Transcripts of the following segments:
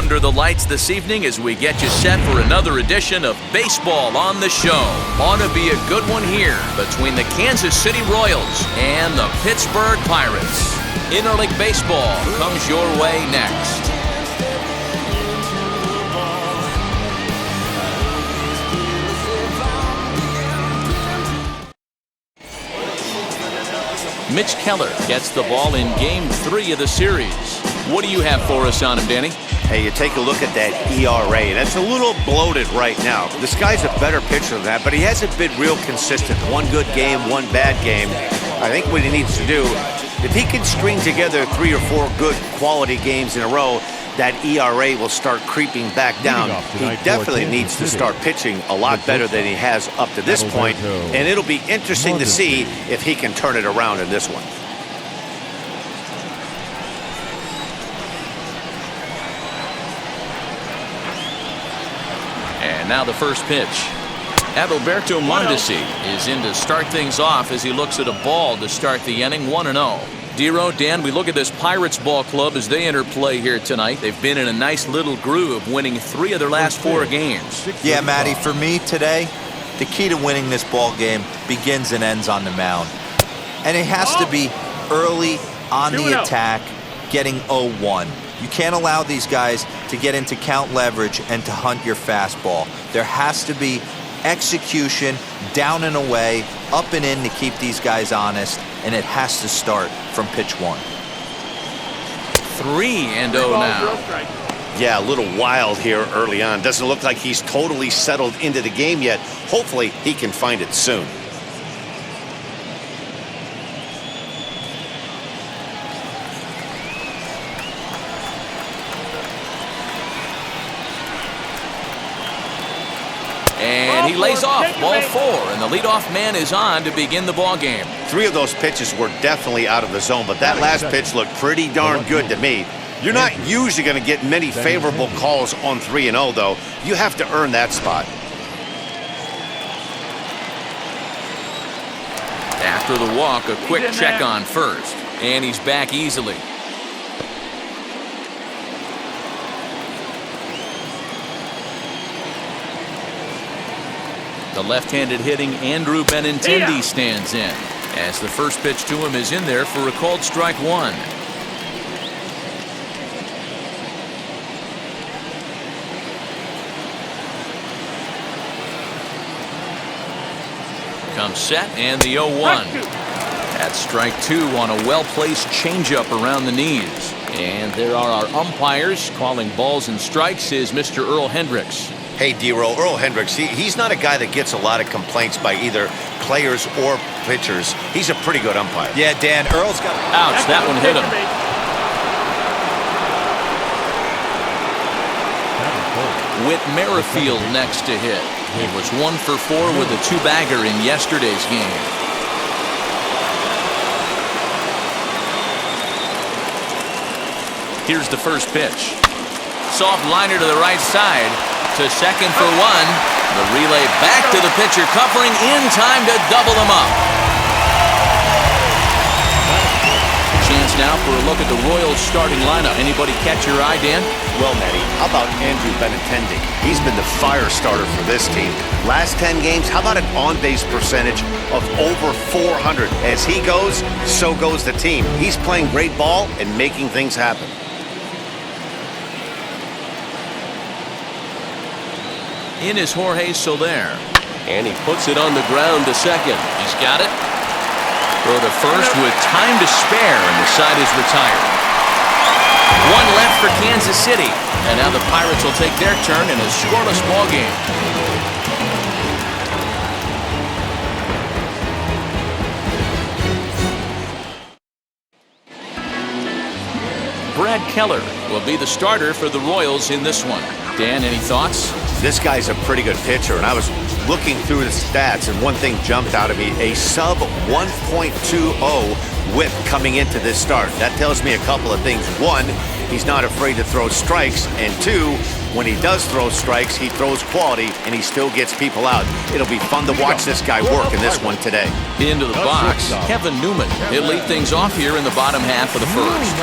under the lights this evening as we get you set for another edition of Baseball on the Show. Ought to be a good one here between the Kansas City Royals and the Pittsburgh Pirates. Interleague Baseball comes your way next. Mitch Keller gets the ball in Game 3 of the series. What do you have for us on him, Danny? Hey, you take a look at that ERA, and it's a little bloated right now. This guy's a better pitcher than that, but he hasn't been real consistent. One good game, one bad game. I think what he needs to do, if he can string together 3 or 4 good quality games in a row, that ERA will start creeping back down. He definitely needs to start pitching a lot better than he has up to this point, and it'll be interesting to see if he can turn it around in this one. And now the first pitch. Adalberto Mondesi is in to start things off as he looks at a ball to start the inning, 1-0. Dero, Dan, we look at this Pirates ball club as they enter play here tonight. They've been in a nice little groove, winning 3 of their last 4 games. Yeah, Matty, for me today, the key to winning this ball game begins and ends on the mound. And it has to be early on the attack, getting 0-1. You can't allow these guys to get into count leverage and to hunt your fastball. There has to be execution, down and away, up and in to keep these guys honest, and it has to start from pitch 1. 3-0 now. Yeah, a little wild here early on. Doesn't look like he's totally settled into the game yet. Hopefully, he can find it soon. And he lays off, ball 4, and the leadoff man is on to begin the ball game. 3 of those pitches were definitely out of the zone, but that last pitch looked pretty darn good to me. You're not usually going to get many favorable calls on 3-0, though. You have to earn that spot. After the walk, a quick check on first, and he's back easily. The left-handed hitting Andrew Benintendi stands in, as the first pitch to him is in there for a called strike 1. Comes set and the 0-1. That's strike 2 on a well-placed changeup around the knees. And there are our umpires calling balls and strikes is Mr. Earl Hendricks. Hey, Dero, Earl Hendricks, he's not a guy that gets a lot of complaints by either players or pitchers. He's a pretty good umpire. Yeah, Dan, Earl's got... Ouch, that one hit him. Whit Merrifield next to hit. He was 1 for 4 with a 2-bagger in yesterday's game. Here's the first pitch. Soft liner to the right side. To second for 1. The relay back to the pitcher, covering in time to double him up. Chance now for a look at the Royals starting lineup. Anybody catch your eye, Dan? Well, Matty, how about Andrew Benintendi? He's been the fire starter for this team. Last 10 games, how about an on-base percentage of over 400? As he goes, so goes the team. He's playing great ball and making things happen. In is Jorge Solaire. And he puts it on the ground to second. He's got it. Throw to first with time to spare, and the side is retired. 1 left for Kansas City. And now the Pirates will take their turn in a scoreless ball game. Brad Keller will be the starter for the Royals in this one. Dan, any thoughts? This guy's a pretty good pitcher, and I was looking through the stats, and one thing jumped out at me, a sub 1.20 whip coming into this start. That tells me a couple of things. 1, he's not afraid to throw strikes, and 2, when he does throw strikes, he throws quality, and he still gets people out. It'll be fun to watch this guy work in this one today. Into the box, Kevin Newman. He'll lead things off here in the bottom half of the first.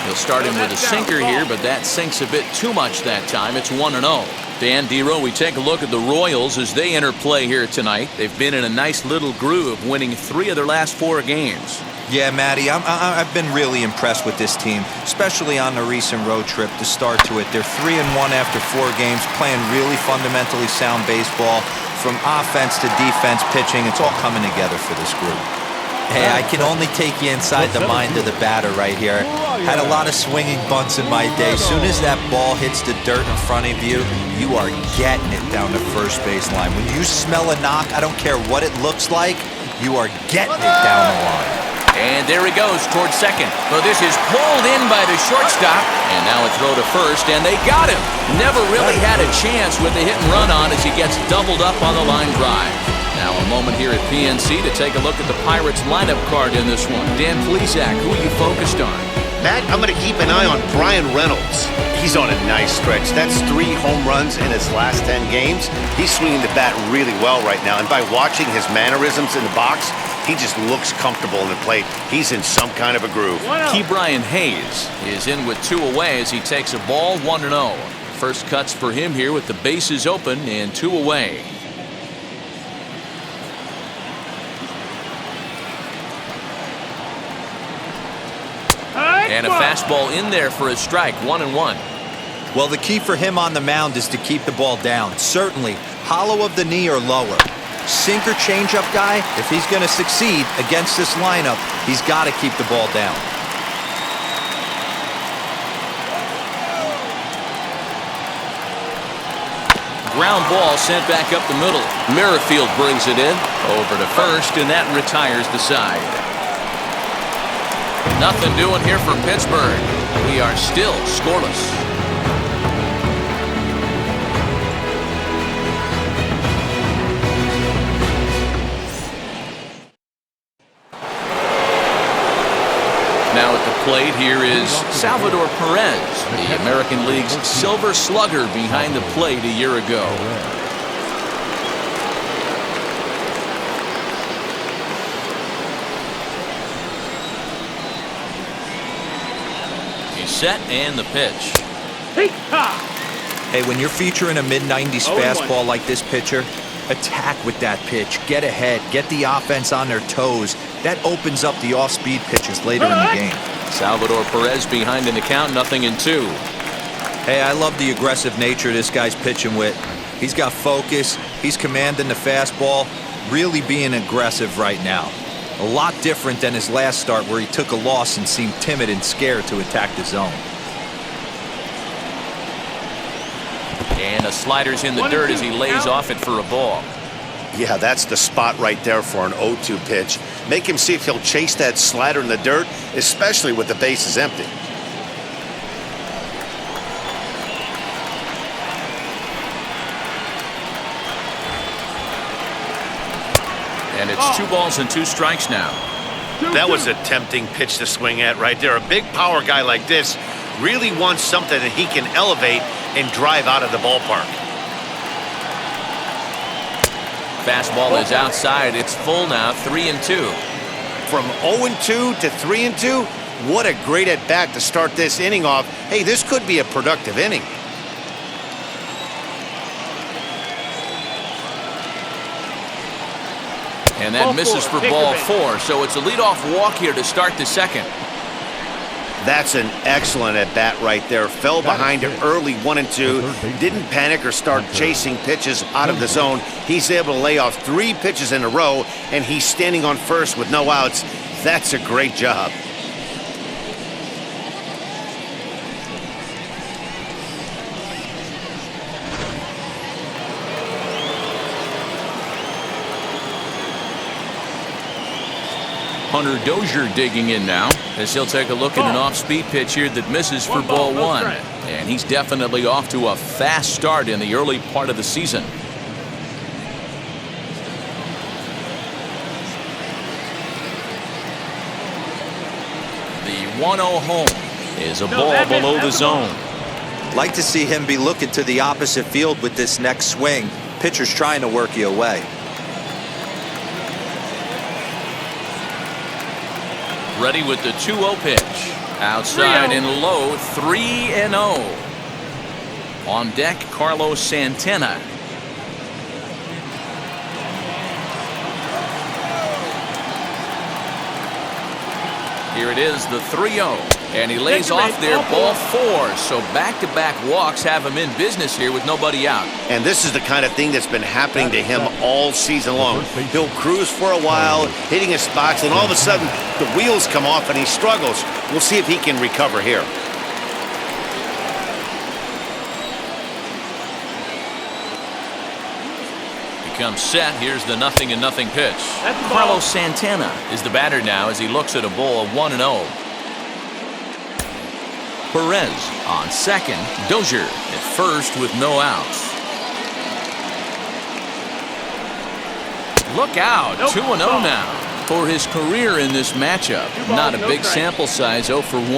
He'll start him with a sinker here, but that sinks a bit too much that time. It's 1-0. Dan, D-Ro, we take a look at the Royals as they enter play here tonight. They've been in a nice little groove, winning 3 of their last 4 games. Yeah, Matty, I've been really impressed with this team, especially on the recent road trip to start to it. They're 3-1 after 4 games, playing really fundamentally sound baseball. From offense to defense, pitching, it's all coming together for this group. Hey, I can only take you inside the mind of the batter right here. Had a lot of swinging bunts in my day. As soon as that ball hits the dirt in front of you, you are getting it down the first base line. When you smell a knock, I don't care what it looks like, you are getting it down the line. And there he goes towards second. Well, this is pulled in by the shortstop. And now a throw to first, and they got him. Never really had a chance with the hit and run on as he gets doubled up on the line drive. Now a moment here at PNC to take a look at the Pirates lineup card in this one. Dan Plesac, who are you focused on? Matt, I'm going to keep an eye on Reynolds. He's on a nice stretch. That's 3 home runs in his last 10 games. He's swinging the bat really well right now. And by watching his mannerisms in the box, he just looks comfortable in the plate. He's in some kind of a groove. Brian Hayes is in with 2 away as he takes a ball 1-0. First cuts for him here with the bases open and 2 away. And a fastball in there for a strike, 1-1. Well, the key for him on the mound is to keep the ball down. Certainly, hollow of the knee or lower. Sinker changeup guy, if he's going to succeed against this lineup, he's got to keep the ball down. Ground ball sent back up the middle. Merrifield brings it in over to first, and that retires the side. Nothing doing here for Pittsburgh. We are still scoreless. Now at the plate here is Salvador Perez, the American League's Silver Slugger behind the plate a year ago. He's set and the pitch. Hey, when you're featuring a mid-90s fastball like this pitcher, attack with that pitch. Get ahead. Get the offense on their toes. That opens up the off-speed pitches later in the game. Salvador Perez behind in the count, 0-2. Hey, I love the aggressive nature this guy's pitching with. He's got focus. He's commanding the fastball. Really being aggressive right now. A lot different than his last start where he took a loss and seemed timid and scared to attack the zone. And a slider's in the dirt as he lays off it for a ball. Yeah, that's the spot right there for an 0-2 pitch. Make him see if he'll chase that slider in the dirt, especially with the bases empty. And it's 2 balls and 2 strikes now. That was a tempting pitch to swing at right there. A big power guy like this really wants something that he can elevate and drive out of the ballpark. Fastball is outside. It's full now, 3-2. From 0-2 to 3-2, what a great at-bat to start this inning off. Hey, this could be a productive inning. And that misses for ball 4, so it's a leadoff walk here to start the second. That's an excellent at-bat right there. Fell behind it early, 1-2. Didn't panic or start chasing pitches out of the zone. He's able to lay off 3 pitches in a row, and he's standing on first with no outs. That's a great job. Hunter Dozier digging in now as he'll take a look at an off-speed pitch here that misses for ball 1. And he's definitely off to a fast start in the early part of the season. The 1-0 home is a ball below the zone. Like to see him be looking to the opposite field with this next swing. Pitcher's trying to work you away. Ready with the 2-0 pitch. Outside and low, 3-0. On deck, Carlos Santana. Here it is, the 3-0. And he lays off there, ball 4. So back-to-back walks have him in business here with nobody out. And this is the kind of thing that's been happening to him all season long. He'll cruise for a while, hitting his spots, and all of a sudden, the wheels come off and he struggles. We'll see if he can recover here. Comes set. Here's the 0-0 pitch. Carlos Santana is the batter now as he looks at a ball of 1-0. Perez on second. Dozier at first with no outs. Look out. 2-0 now for his career in this matchup. Not a big sample size. 0 for 1.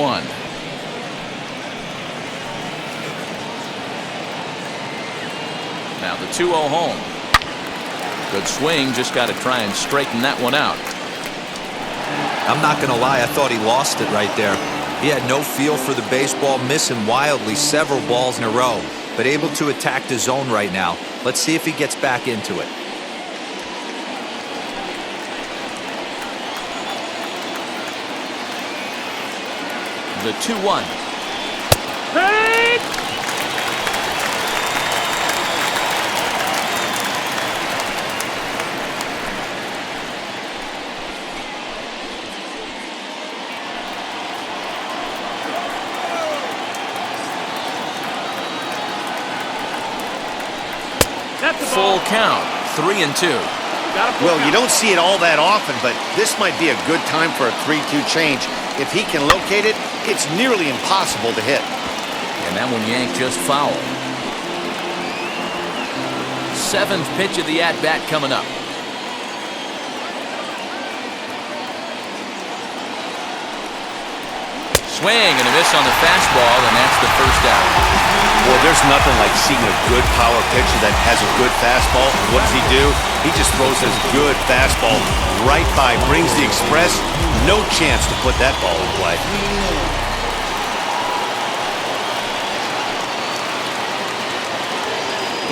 Now the 2-0 home. Good swing, just got to try and straighten that one out. I'm not going to lie, I thought he lost it right there. He had no feel for the baseball, missing wildly several balls in a row, but able to attack the zone right now. Let's see if he gets back into it. The 2-1. Hey! Full count, 3-2. Well, you don't see it all that often, but this might be a good time for a 3-2 change. If he can locate it, it's nearly impossible to hit. And that one yanked just foul. 7th pitch of the at-bat coming up. Swing and a miss on the fastball, and that's the first out. Well, there's nothing like seeing a good power pitcher that has a good fastball. What does he do? He just throws his good fastball right by, brings the express. No chance to put that ball in play.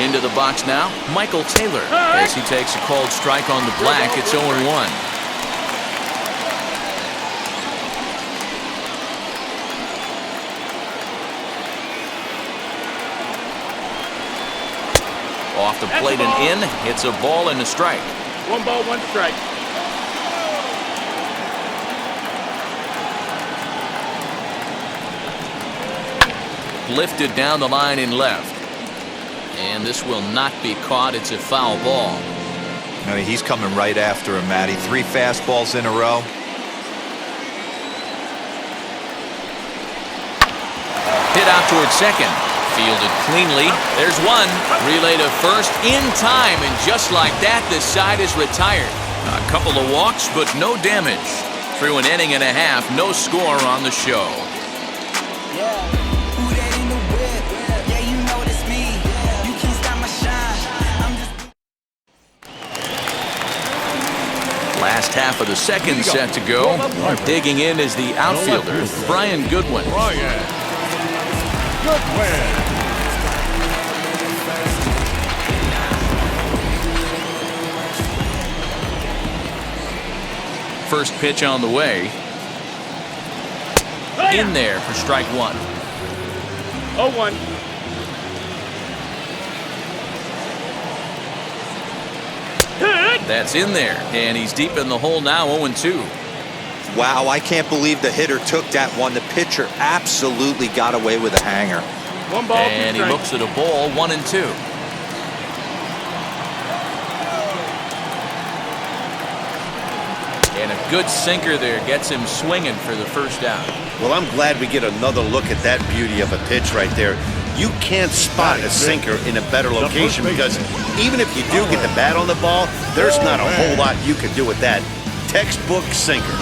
Into the box now, Michael Taylor, as he takes a called strike on the black. It's 0-1. Off the plate and in. It's a ball and a strike. 1 ball, 1 strike. Lifted down the line in left. And this will not be caught. It's a foul ball. I mean, he's coming right after him, Matty. 3 fastballs in a row. Hit out towards second. Fielded cleanly. There's one. Relay to first in time, and just like that, the side is retired. A couple of walks, but no damage. Through an inning and a half, no score on the show. Last half of the second set to go. Digging in is the outfielder, Brian Goodwin. First pitch on the way. In there for strike 1. 0-1. That's in there, and he's deep in the hole now, 0-2. Wow, I can't believe the hitter took that one. The pitcher absolutely got away with a hanger. 1 ball, 2 and he looks at a ball, 1-2. And a good sinker there gets him swinging for the first out. Well, I'm glad we get another look at that beauty of a pitch right there. You can't spot a sinker in a better location because even if you do get the bat on the ball, there's not a whole lot you can do with that. Textbook sinker.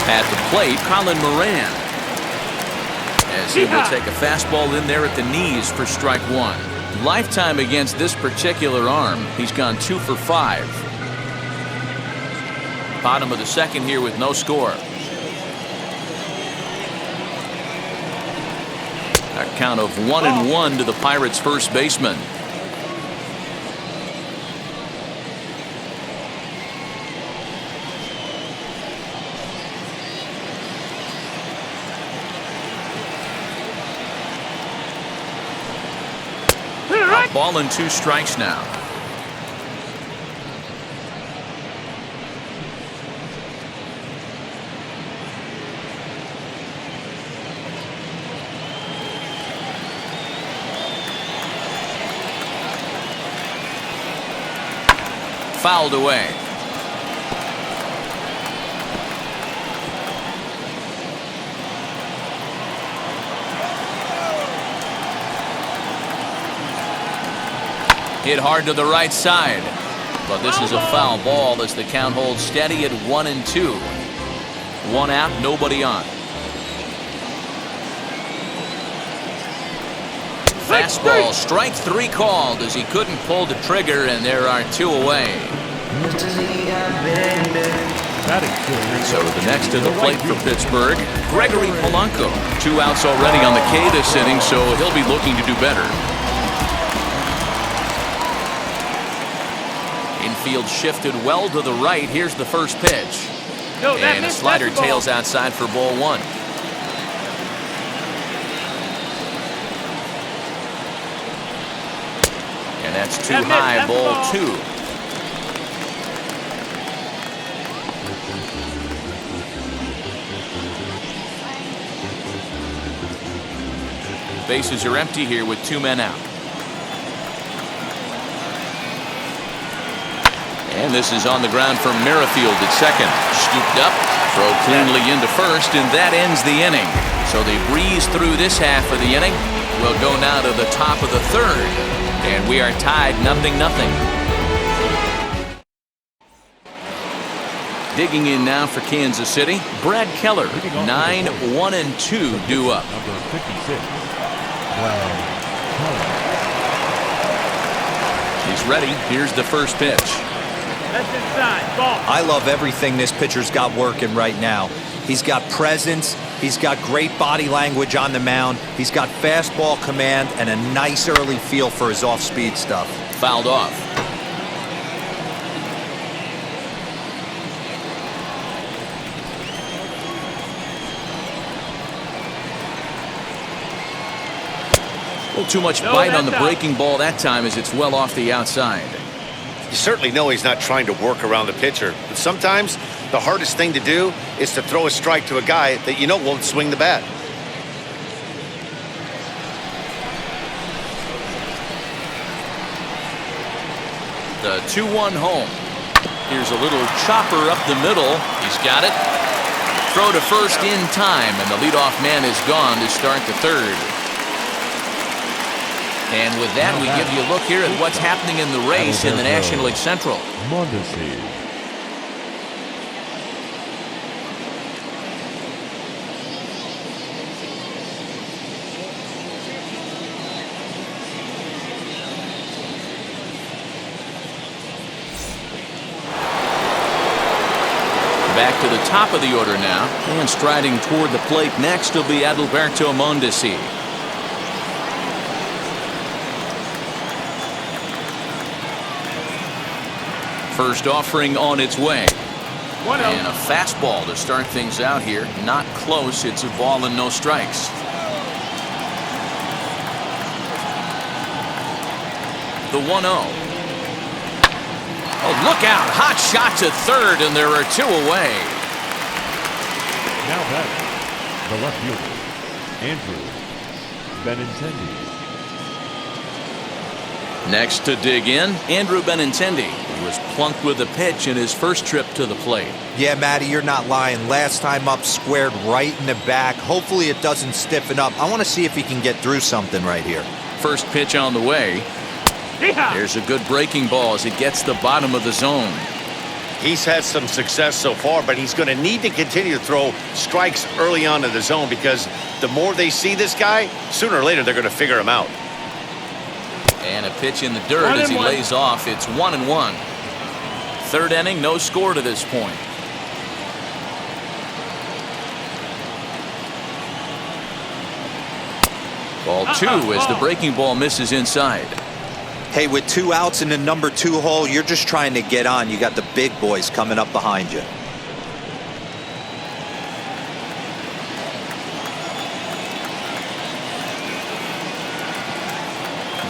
At the plate, Colin Moran, as he will take a fastball in there at the knees for strike 1. Lifetime against this particular arm, he's gone 2 for 5. Bottom of the second here with no score. A count of 1-1 to the Pirates' first baseman. A ball and 2 strikes now. Fouled away. Hit hard to the right side, but this is a foul ball as the count holds steady at 1-2. 1 out, nobody on. Fastball, strike 3 called as he couldn't pull the trigger, and there are 2 away. So the next to the plate for Pittsburgh, Gregory Polanco. 2 outs already on the K this inning, so he'll be looking to do better. Infield shifted well to the right. Here's the first pitch. And a slider tails outside for ball 1. And that's too high, ball 2. Bases are empty here with 2 men out. And this is on the ground for Merrifield at second. Scooped up, throw cleanly into first, and that ends the inning. So they breeze through this half of the inning. We'll go now to the top of the 3rd, and we are tied 0-0. Digging in now for Kansas City, Brad Keller. 9-1-2 due up. Number 56, Brad Keller. He's ready. Here's the first pitch. That's inside. Ball. I love everything this pitcher's got working right now. He's got presence. He's got great body language on the mound. He's got fastball command and a nice early feel for his off-speed stuff. Fouled off. A little too much bite on the breaking ball that time as it's well off the outside. You certainly know he's not trying to work around the pitcher, but sometimes the hardest thing to do is to throw a strike to a guy that you know won't swing the bat. The 2-1 home. Here's a little chopper up the middle. He's got it. Throw to first in time, and the leadoff man is gone to start the 3rd. And with that, we give you a look here at what's happening in the race in the National League Central. Back to the top of the order now, and striding toward the plate next will be Adalberto Mondesi. First offering on its way. And a fastball to start things out here. Not close. It's a ball and no strikes. The 1-0. Oh, look out. Hot shot to third, and there are 2 away. Now back, the left fielder, Andrew Benintendi. Next to dig in, Andrew Benintendi. He was plunked with a pitch in his first trip to the plate. Yeah, Matty, you're not lying. Last time up, squared right in the back. Hopefully it doesn't stiffen up. I want to see if he can get through something right here. First pitch on the way. There's a good breaking ball as it gets the bottom of the zone. He's had some success so far, but he's going to need to continue to throw strikes early on in the zone because the more they see this guy, sooner or later they're going to figure him out. And a pitch in the dirt as he lays off. It's 1-1. 3rd inning, no score to this point. Ball 2 as the breaking ball misses inside. Hey, with 2 outs in the number 2 hole, you're just trying to get on. You got the big boys coming up behind you.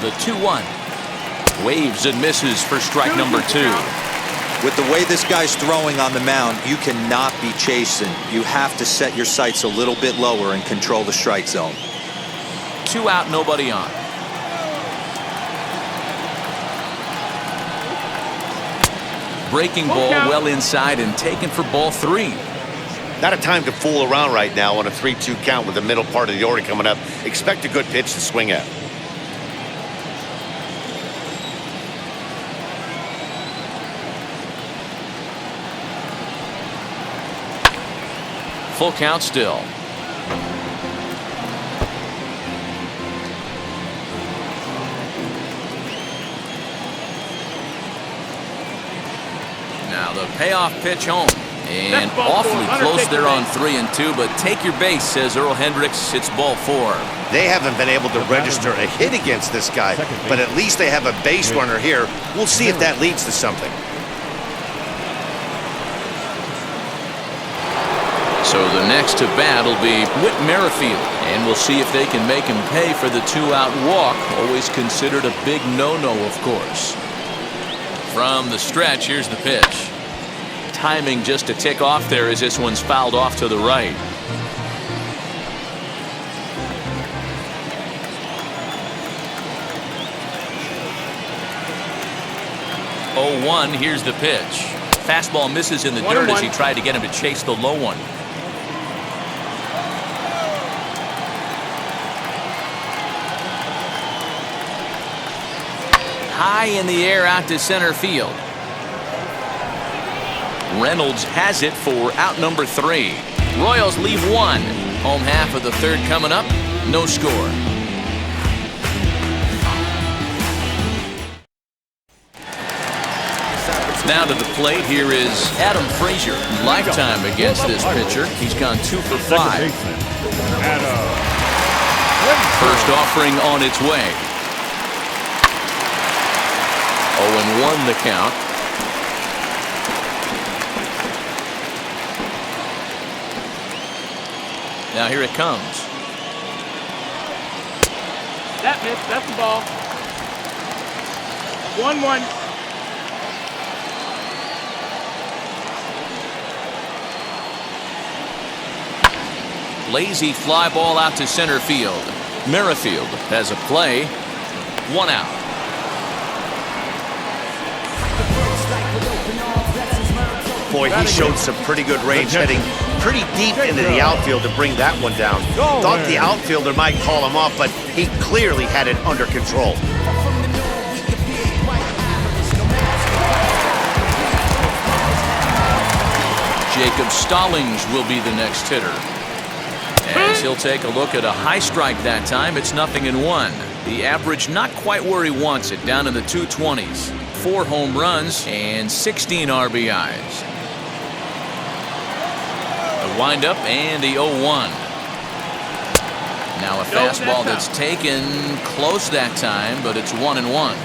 The 2-1. Waves and misses for strike number 2. With the way this guy's throwing on the mound, you cannot be chasing. You have to set your sights a little bit lower and control the strike zone. 2 out, nobody on. Breaking ball well inside and taken for ball 3. Not a time to fool around right now on a 3-2 count with the middle part of the order coming up. Expect a good pitch to swing at. Full count still. Now the payoff pitch home. And awfully close there on 3-2, but take your base, says Earl Hendricks. It's ball 4. They haven't been able to register a hit against this guy, but at least they have a base runner here. We'll see if that leads to something. So the next to bat will be Whit Merrifield, and we'll see if they can make him pay for the 2-out walk. Always considered a big no-no, of course. From the stretch, here's the pitch. Timing just a tick off there as this one's fouled off to the right. Oh, 1, here's the pitch. Fastball misses in the dirt as he tried to get him to chase the low one. High in the air out to center field. Reynolds has it for out number 3. Royals leave 1. Home half of the 3rd coming up. No score. Now to the plate, here is Adam Frazier. Lifetime against this pitcher. He's gone 2 for 5. First offering on its way. 0-1 the count. Now here it comes. That missed. That's the ball. 1-1. Lazy fly ball out to center field. Merrifield has a play. 1 out. Boy, he showed some pretty good range, heading pretty deep into the outfield to bring that one down. Thought the outfielder might call him off, but he clearly had it under control. Jacob Stallings will be the next hitter. As he'll take a look at a high strike that time, it's 0-1. The average not quite where he wants it, down in the 220s. 4 home runs and 16 RBIs. The windup and the 0-1. Now a fastball that's taken close that time, but it's 1-1.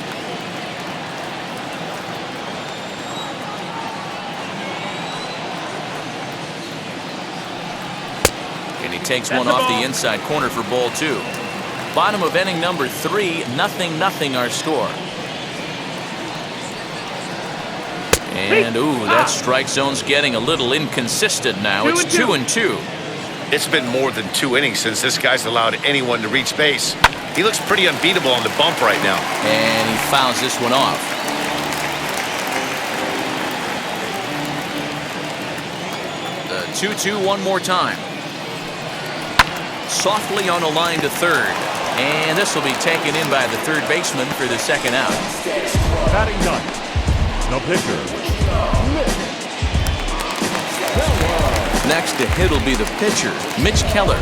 And he takes one off the inside corner for ball 2. Bottom of inning number 3, 0-0 our score. And ooh, that strike zone's getting a little inconsistent now. It's 2-2. It's been more than 2 innings since this guy's allowed anyone to reach base. He looks pretty unbeatable on the bump right now. And he fouls this one off. The 2-2 one more time. Softly on a line to third. And this will be taken in by the third baseman for the 2nd out. Batting ninth, the pitcher. Next to hit will be the pitcher, Mitch Keller.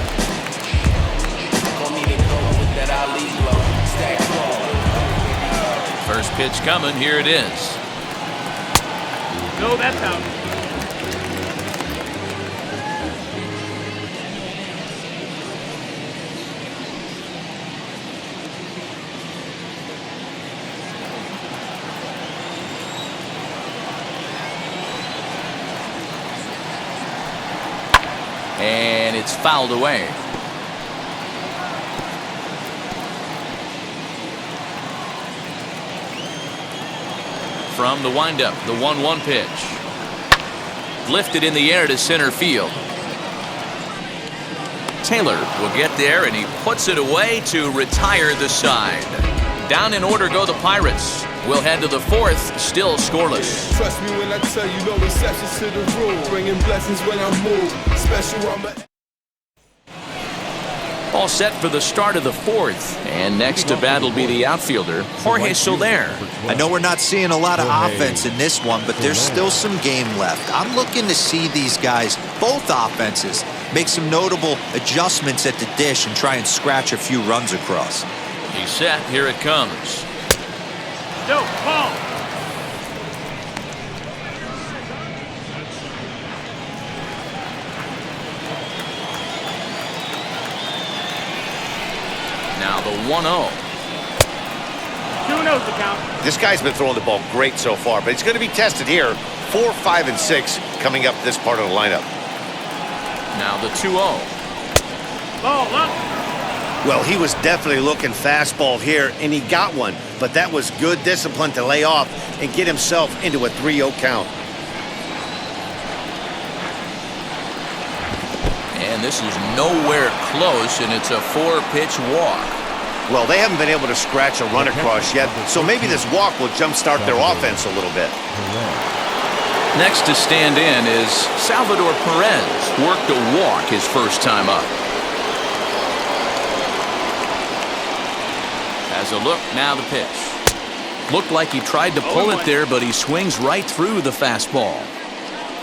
First pitch coming, here it is. No, that's out. And it's fouled away. From the windup, the 1-1 pitch. Lifted in the air to center field. Taylor will get there, and he puts it away to retire the side. Down in order go the Pirates. We'll head to the fourth, still scoreless. Trust me when I tell you, no exceptions to the rule. Bringing blessings when I move. Special, I'm a... All set for the start of the fourth. And next to bat will be the outfielder, Jorge Solaire. I know we're not seeing a lot of offense in this one, but there's still some game left. I'm looking to see these guys, both offenses, make some notable adjustments at the dish and try and scratch a few runs across. He's set. Here it comes. No, ball. Now the 1-0. 2-0's the count. This guy's been throwing the ball great so far, but he's going to be tested here. 4, 5, and 6 coming up this part of the lineup. Now the 2-0. Ball up. Well, he was definitely looking fastball here, and he got one. But that was good discipline to lay off and get himself into a 3-0 count. And this is nowhere close, and it's a 4-pitch walk. Well, they haven't been able to scratch a run across yet, so maybe this walk will jumpstart their offense a little bit. Next to stand in is Salvador Perez. Worked a walk his first time up. As a look, now the pitch. Looked like he tried to pull it there, but he swings right through the fastball.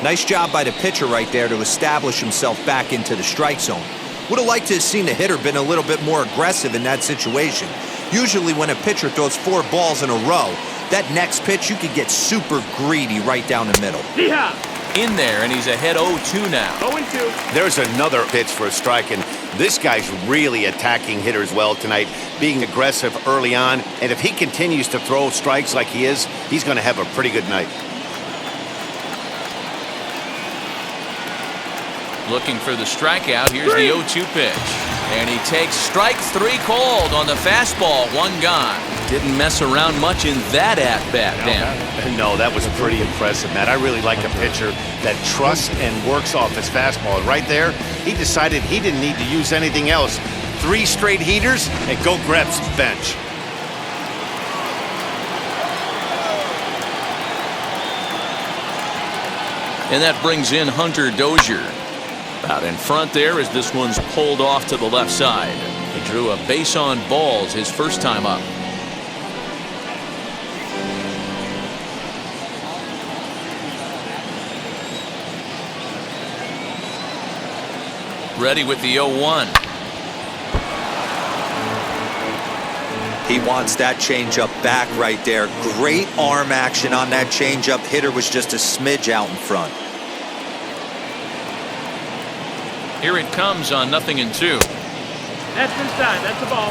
Nice job by the pitcher right there to establish himself back into the strike zone. Would have liked to have seen the hitter been a little bit more aggressive in that situation. Usually when a pitcher throws 4 balls in a row, that next pitch you could get super greedy right down the middle. Yeah. In there, and he's ahead 0-2 now. 0-2. There's another pitch for a strike, and this guy's really attacking hitters well tonight, being aggressive early on, and if he continues to throw strikes like he is, he's going to have a pretty good night. Looking for the strikeout. Here's the 0-2 pitch. And he takes strike 3 called on the fastball. 1 gone. Didn't mess around much in that at-bat, Dan. No, that was pretty impressive, Matt. I really like a pitcher that trusts and works off his fastball. Right there, he decided he didn't need to use anything else. 3 straight heaters and go grab some bench. And that brings in Hunter Dozier. Out in front there as this one's pulled off to the left side. He drew a base on balls his first time up. Ready with the 0-1. He wants that changeup back right there. Great arm action on that changeup. Hitter was just a smidge out in front. Here it comes on 0-2. That's inside. That's the ball.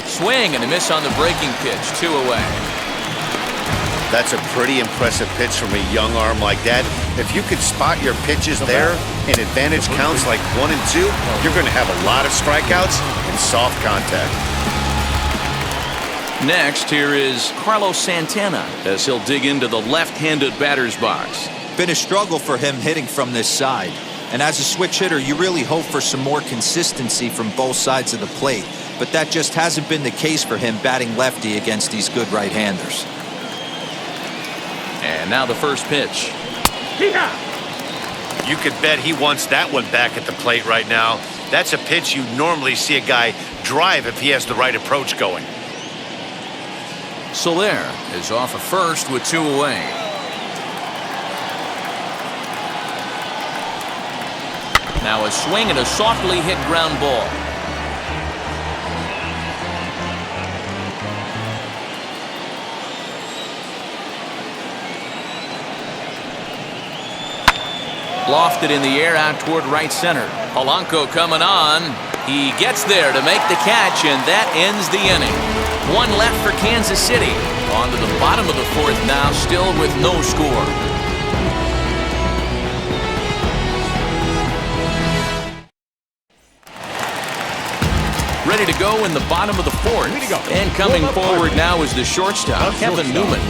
Swing and a miss on the breaking pitch. 2 away. That's a pretty impressive pitch from a young arm like that. If you could spot your pitches there and advantage counts like 1 and 2, you're going to have a lot of strikeouts and soft contact. Next, here is Carlos Santana as he'll dig into the left-handed batter's box. Been a struggle for him hitting from this side. And as a switch hitter, you really hope for some more consistency from both sides of the plate. But that just hasn't been the case for him batting lefty against these good right-handers. And now the first pitch. You could bet he wants that one back at the plate right now. That's a pitch you normally see a guy drive if he has the right approach going. Solaire is off at first with 2 away. Now a swing and a softly hit ground ball. Lofted in the air out toward right center. Polanco coming on. He gets there to make the catch, and that ends the inning. 1 left for Kansas City. On to the bottom of the fourth now, still with no score. Ready to go in the bottom of the fourth. And coming forward now is the shortstop, Kevin Newman.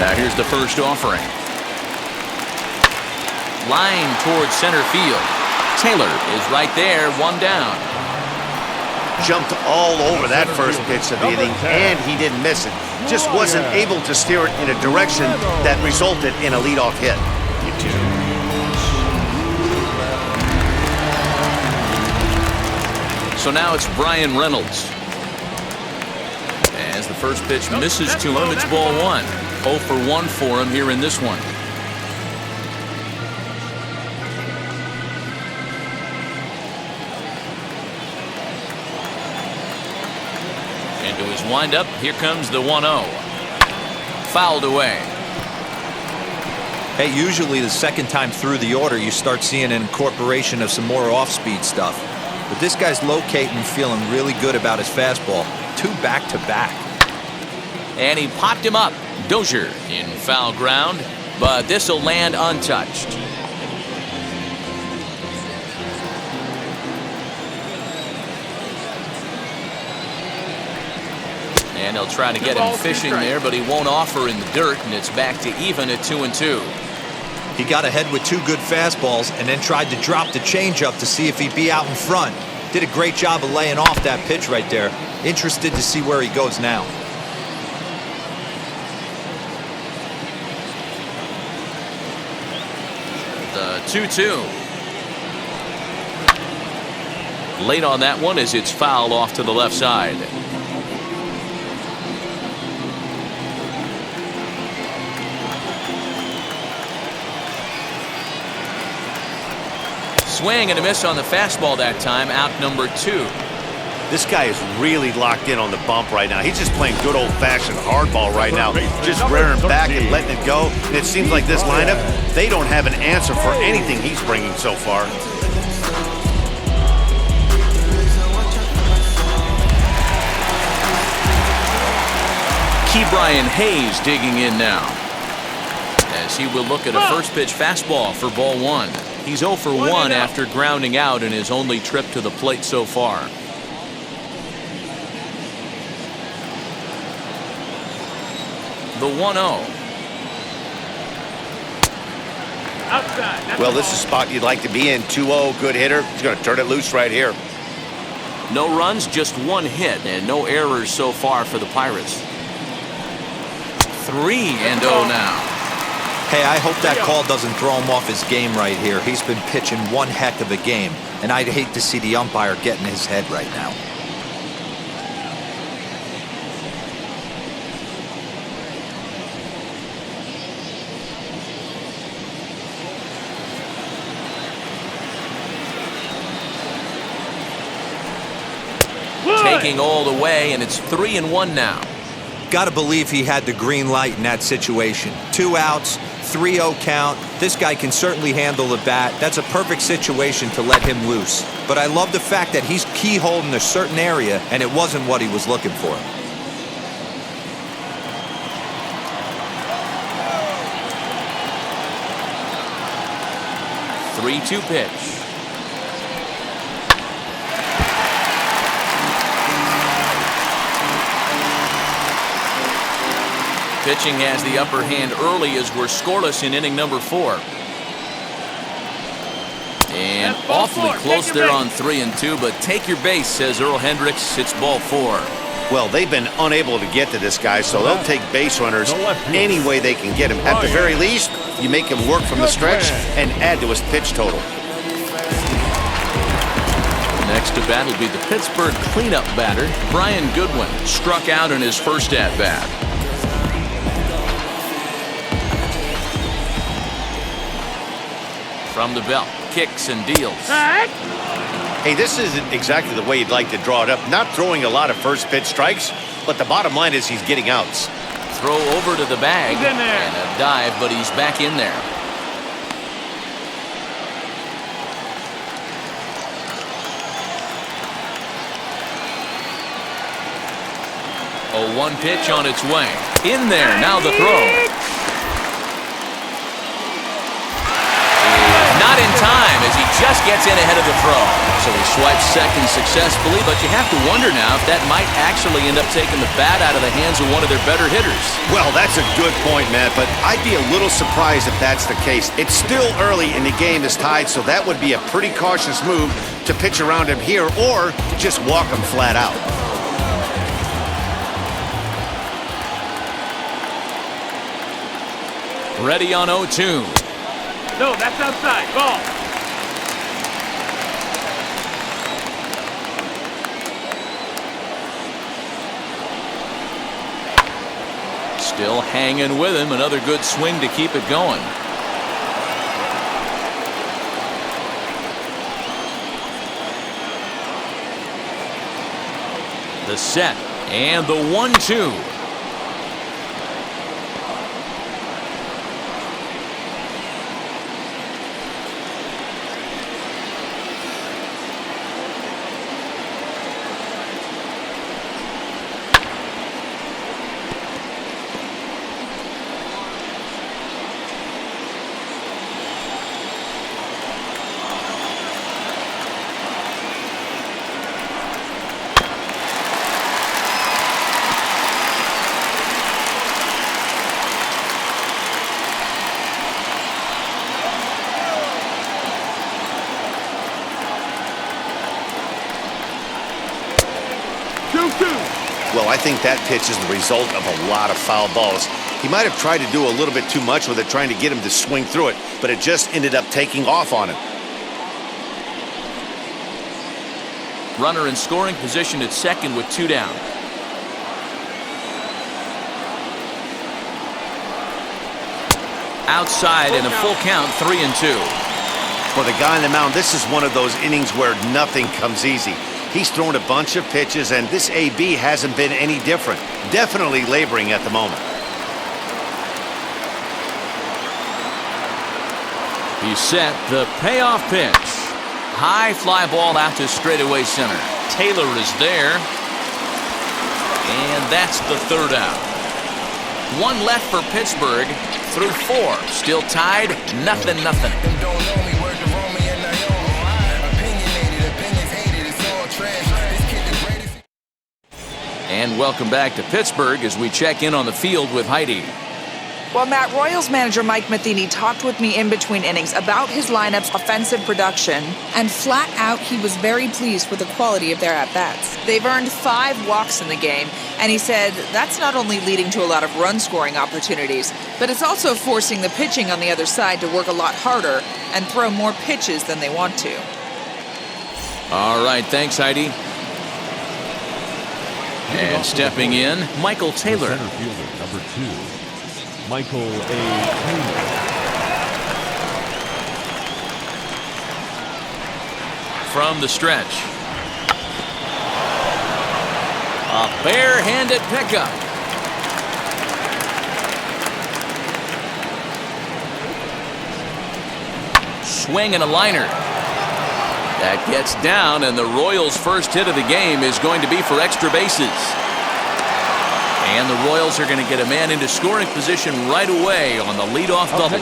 Now here's the first offering. Line towards center field. Taylor is right there, one down. Jumped all over that first pitch of the inning, and he didn't miss it. Just wasn't able to steer it in a direction that resulted in a leadoff hit. So now it's Brian Reynolds. As the first pitch misses to him, it's ball one. 0 for 1 for him here in this one. Into his windup, here comes the 1-0. Fouled away. Hey, usually the second time through the order, you start seeing an incorporation of some more off-speed stuff. But this guy's locating and feeling really good about his fastball. 2 back-to-back. And he popped him up. Dozier in foul ground, but this will land untouched. And he'll try to get him fishing there, but he won't offer in the dirt, and it's back to even at 2-2. He got ahead with 2 good fastballs and then tried to drop the changeup to see if he'd be out in front. Did a great job of laying off that pitch right there. Interested to see where he goes now. The 2-2. Late on that one as it's fouled off to the left side. Swing and a miss on the fastball that time, out number 2. This guy is really locked in on the bump right now. He's just playing good old-fashioned hardball right now. Just rearing back and letting it go. And it seems like this lineup, they don't have an answer for anything he's bringing so far. Brian Hayes digging in now, as he will look at a first pitch fastball for ball 1. He's 0 for 1 after grounding out in his only trip to the plate so far. The 1-0. Outside. Well, this is a spot you'd like to be in. 2-0, good hitter. He's going to turn it loose right here. No runs, just 1 hit, and no errors so far for the Pirates. 3-0 now. Hey, I hope that call doesn't throw him off his game right here. He's been pitching one heck of a game, and I'd hate to see the umpire get in his head right now. Taking all the way, and it's 3-1 now. Gotta believe he had the green light in that situation. 2 outs, 3-0 count. This guy can certainly handle the bat. That's a perfect situation to let him loose. But I love the fact that he's keyholding a certain area, and it wasn't what he was looking for. The 3-2 pitch. Pitching has the upper hand early as we're scoreless in inning number 4. And awfully close there on 3-2, but take your base, says Earl Hendricks. It's ball 4. Well, they've been unable to get to this guy, so they'll take base runners any way they can get him. At the very least, you make him work from the stretch and add to his pitch total. Next to bat will be the Pittsburgh cleanup batter, Brian Goodwin. Struck out in his first at-bat. From the belt, kicks and deals. Hey, this isn't exactly the way you'd like to draw it up. Not throwing a lot of first pitch strikes, but the bottom line is he's getting outs. Throw over to the bag and a dive, but he's back in there. 0-1 pitch on its way. In there, now the throw. Not in time as he just gets in ahead of the throw. So he swipes second successfully, but you have to wonder now if that might actually end up taking the bat out of the hands of one of their better hitters. Well, that's a good point, Matt, but I'd be a little surprised if that's the case. It's still early and the game is tied, so that would be a pretty cautious move to pitch around him here or just walk him flat out. Ready on 0-2. No, that's outside. Ball. Still hanging with him. Another good swing to keep it going. The set and the 1-2. Well, I think that pitch is the result of a lot of foul balls. He might have tried to do a little bit too much with it, trying to get him to swing through it, but it just ended up taking off on him. Runner in scoring position at second with 2 down. Outside and a full count, 3-2. For the guy on the mound, this is one of those innings where nothing comes easy. He's thrown a bunch of pitches, and this AB hasn't been any different. Definitely laboring at the moment. He's set the payoff pitch. High fly ball out to straightaway center. Taylor is there. And that's the 3rd out. 1 left for Pittsburgh through 4. Still tied, 0-0. And welcome back to Pittsburgh as we check in on the field with Heidi. Well, Matt, Royals manager Mike Matheny talked with me in between innings about his lineup's offensive production, and flat out he was very pleased with the quality of their at-bats. They've earned 5 walks in the game, and he said that's not only leading to a lot of run-scoring opportunities, but it's also forcing the pitching on the other side to work a lot harder and throw more pitches than they want to. All right, thanks, Heidi. And stepping in, Michael Taylor. Center fielder, number 2, Michael A. Taylor. From the stretch. A bare-handed pickup. Swing and a liner. That gets down, and the Royals' first hit of the game is going to be for extra bases. And the Royals are going to get a man into scoring position right away on the leadoff double.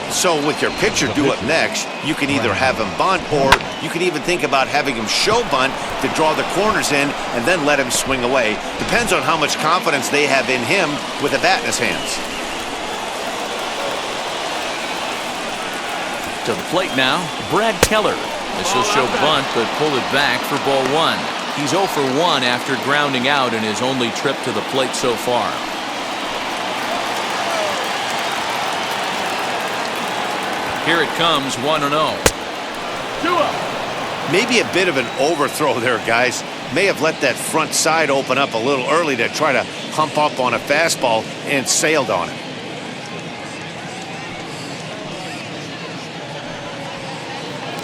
So with your pitcher due up next, you can either have him bunt, or you can even think about having him show bunt to draw the corners in and then let him swing away. Depends on how much confidence they have in him with a bat in his hands. To the plate now, Brad Keller. This will show bunt, but pull it back for ball 1. He's 0 for 1 after grounding out in his only trip to the plate so far. Here it comes, 1-0. 2-0. Maybe a bit of an overthrow there, guys. May have let that front side open up a little early to try to hump up on a fastball and sailed on it.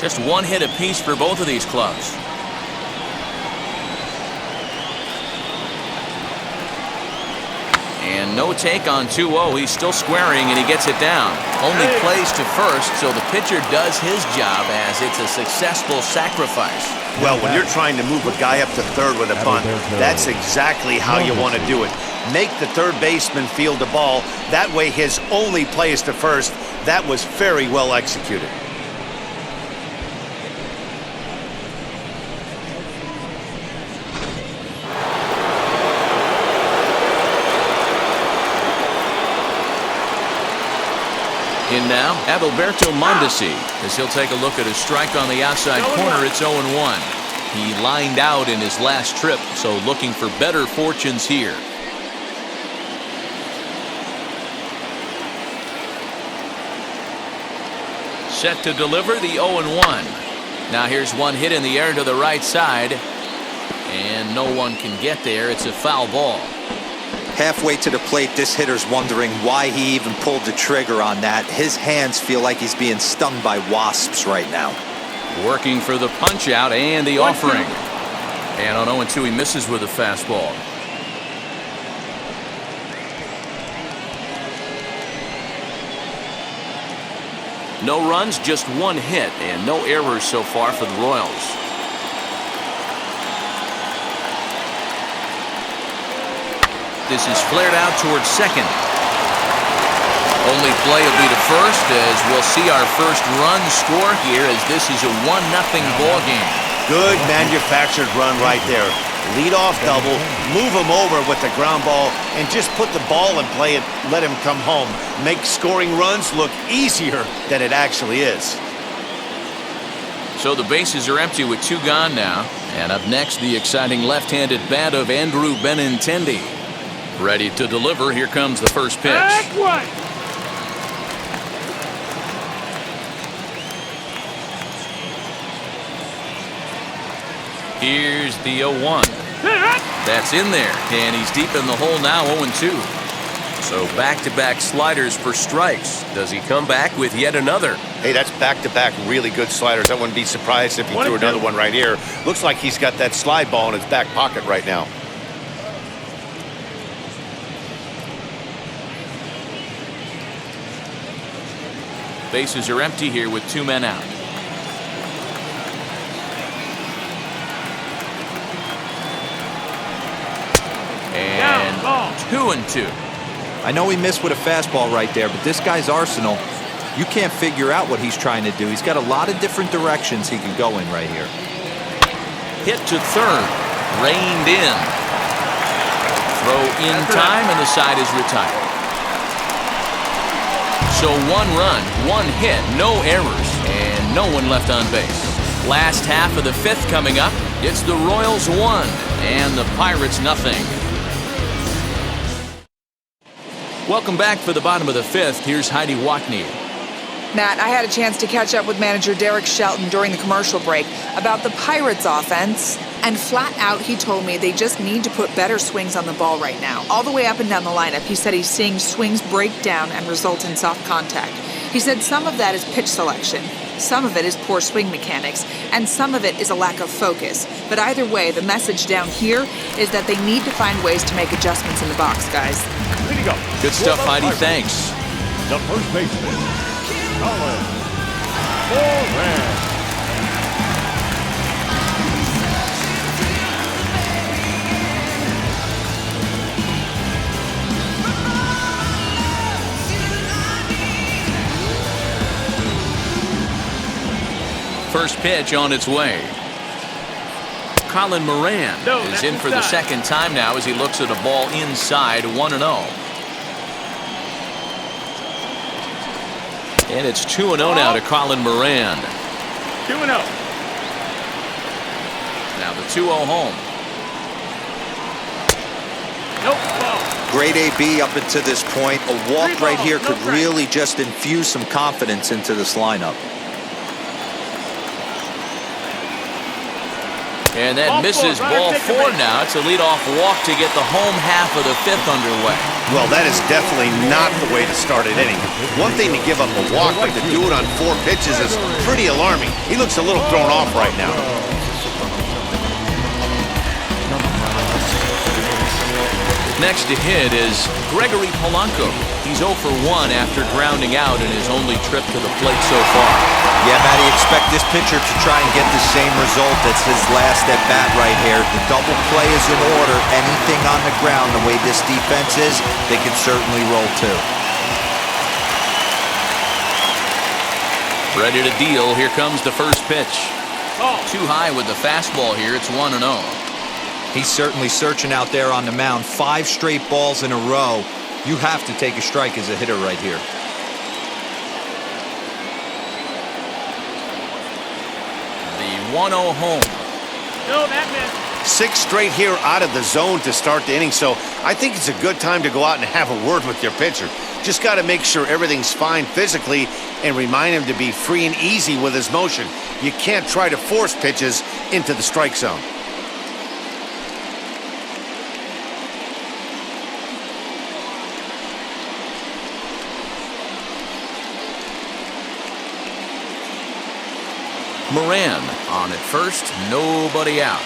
Just 1 hit apiece for both of these clubs. And And no take on 2-0. He's still squaring, and he gets it down. Only plays to first, so the pitcher does his job as it's a successful sacrifice. Well, when you're trying to move a guy up to third with a bunt, that's exactly how you want to do it. Make the third baseman field the ball. That way his only play is to first. That was very well executed. In now, Adalberto Mondesi, as he'll take a look at a strike on the outside corner. It's 0-1. He lined out in his last trip, so looking for better fortunes here. Set to deliver the 0-1. Now here's one hit in the air to the right side, and no one can get there. It's a foul ball. Halfway to the plate, this hitter's wondering why he even pulled the trigger on that. His hands feel like he's being stung by wasps right now. Working for the punch out and the offering. And on 0-2, he misses with a fastball. No runs, just one hit, and no errors so far for the Royals. This is flared out towards second. Only play will be to first, as we'll see our first run score here, as this is a 1-0 ball game. Good manufactured run right there. Lead off double, move him over with the ground ball, and just put the ball in play and let him come home. Make scoring runs look easier than it actually is. So the bases are empty with 2 gone now. And up next, the exciting left-handed bat of Andrew Benintendi. Ready to deliver. Here comes the first pitch. Here's the 0-1. That's in there, and he's deep in the hole now, 0-2. So back-to-back sliders for strikes. Does he come back with yet another? Hey, that's back-to-back really good sliders. I wouldn't be surprised if he threw another one right here. Looks like he's got that slide ball in his back pocket right now. Bases are empty here with 2 men out. And 2-2. I know he missed with a fastball right there, but this guy's arsenal, you can't figure out what he's trying to do. He's got a lot of different directions he can go in right here. Hit to third. Reined in. Throw in time, and the side is retired. So 1 run, 1 hit, no errors, and no one left on base. Last half of the 5th coming up. It's the Royals 1 and the Pirates nothing. Welcome back for the bottom of the 5th. Here's Heidi Watney. Matt, I had a chance to catch up with manager Derek Shelton during the commercial break about the Pirates offense, and flat out he told me they just need to put better swings on the ball right now. All the way up and down the lineup, he said he's seeing swings break down and result in soft contact. He said some of that is pitch selection, some of it is poor swing mechanics, and some of it is a lack of focus. But either way, the message down here is that they need to find ways to make adjustments in the box, guys. Here you go. Good stuff, Heidi. Thanks. The first baseman, Alex Miniak. First pitch on its way. Colin Moran is in for the second time now as he looks at a ball inside, 1-0. And it's 2-0 now to Colin Moran. 2-0. Now the 2-0 home. Nope. Ball. Great AB up until this point. A walk right here could really just infuse some confidence into this lineup. And that misses ball 4 now. It's a leadoff walk to get the home half of the 5th underway. Well, that is definitely not the way to start an inning. One thing to give up a walk, but to do it on 4 pitches is pretty alarming. He looks a little thrown off right now. next to hit is Gregory Polanco. He's 0 for 1 after grounding out in his only trip to the plate so far. Yeah, Matty, expect this pitcher to try and get the same result as his last at bat right here. The double play is in order. Anything on the ground, the way this defense is, they can certainly roll too. Ready to deal. Here comes the first pitch. Too high with the fastball here. It's 1-0. He's certainly searching out there on the mound. 5 straight balls in a row. You have to take a strike as a hitter right here. The 1-0 home. No, that missed. 6 straight here out of the zone to start the inning, so I think it's a good time to go out and have a word with your pitcher. Just got to make sure everything's fine physically and remind him to be free and easy with his motion. You can't try to force pitches into the strike zone. Moran on at first, nobody out.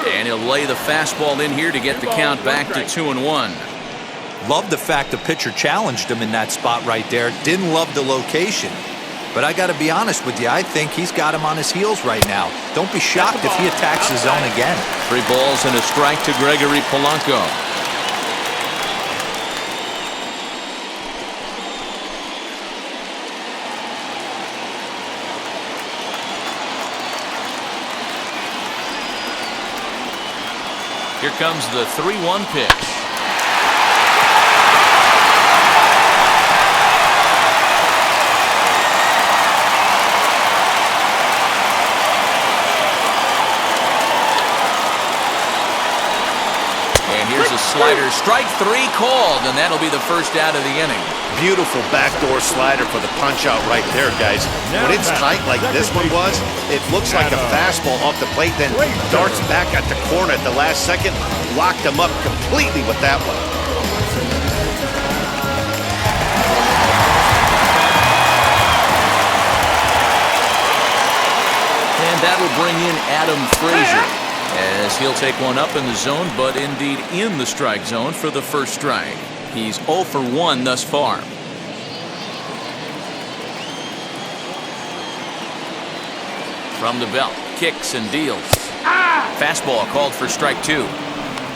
And he'll lay the fastball in here to get the count back to 2-1. Love the fact the pitcher challenged him in that spot right there. Didn't love the location. But I got to be honest with you, I think he's got him on his heels right now. Don't be shocked if he attacks his zone again. 3 balls and a strike to Gregory Polanco. Here comes the 3-1 pitch. And here's a slider. Strike 3 called, and that'll be the first out of the inning. Beautiful backdoor slider for the punch-out right there, guys. When it's tight like this one was, it looks like a fastball off the plate, then darts back at the corner at the last second, locked him up completely with that one. And that'll bring in Adam Frazier, as he'll take one up in the zone, but indeed in the strike zone for the first strike. He's 0 for 1 thus far. From the belt, kicks and deals. Fastball called for strike 2.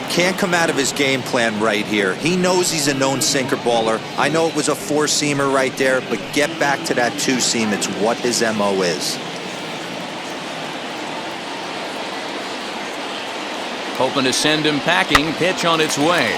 Can't come out of his game plan right here. He knows he's a known sinker baller. I know it was a 4-seamer right there, but get back to that 2-seam. It's what his MO is. Hoping to send him packing. Pitch on its way.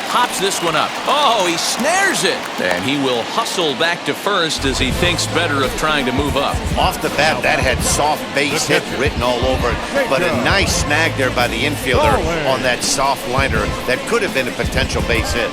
Pops this one up. Oh, he snares it. And he will hustle back to first as he thinks better of trying to move up. Off the bat, that had soft base hit written all over it, but a nice snag there by the infielder on that soft liner that could have been a potential base hit.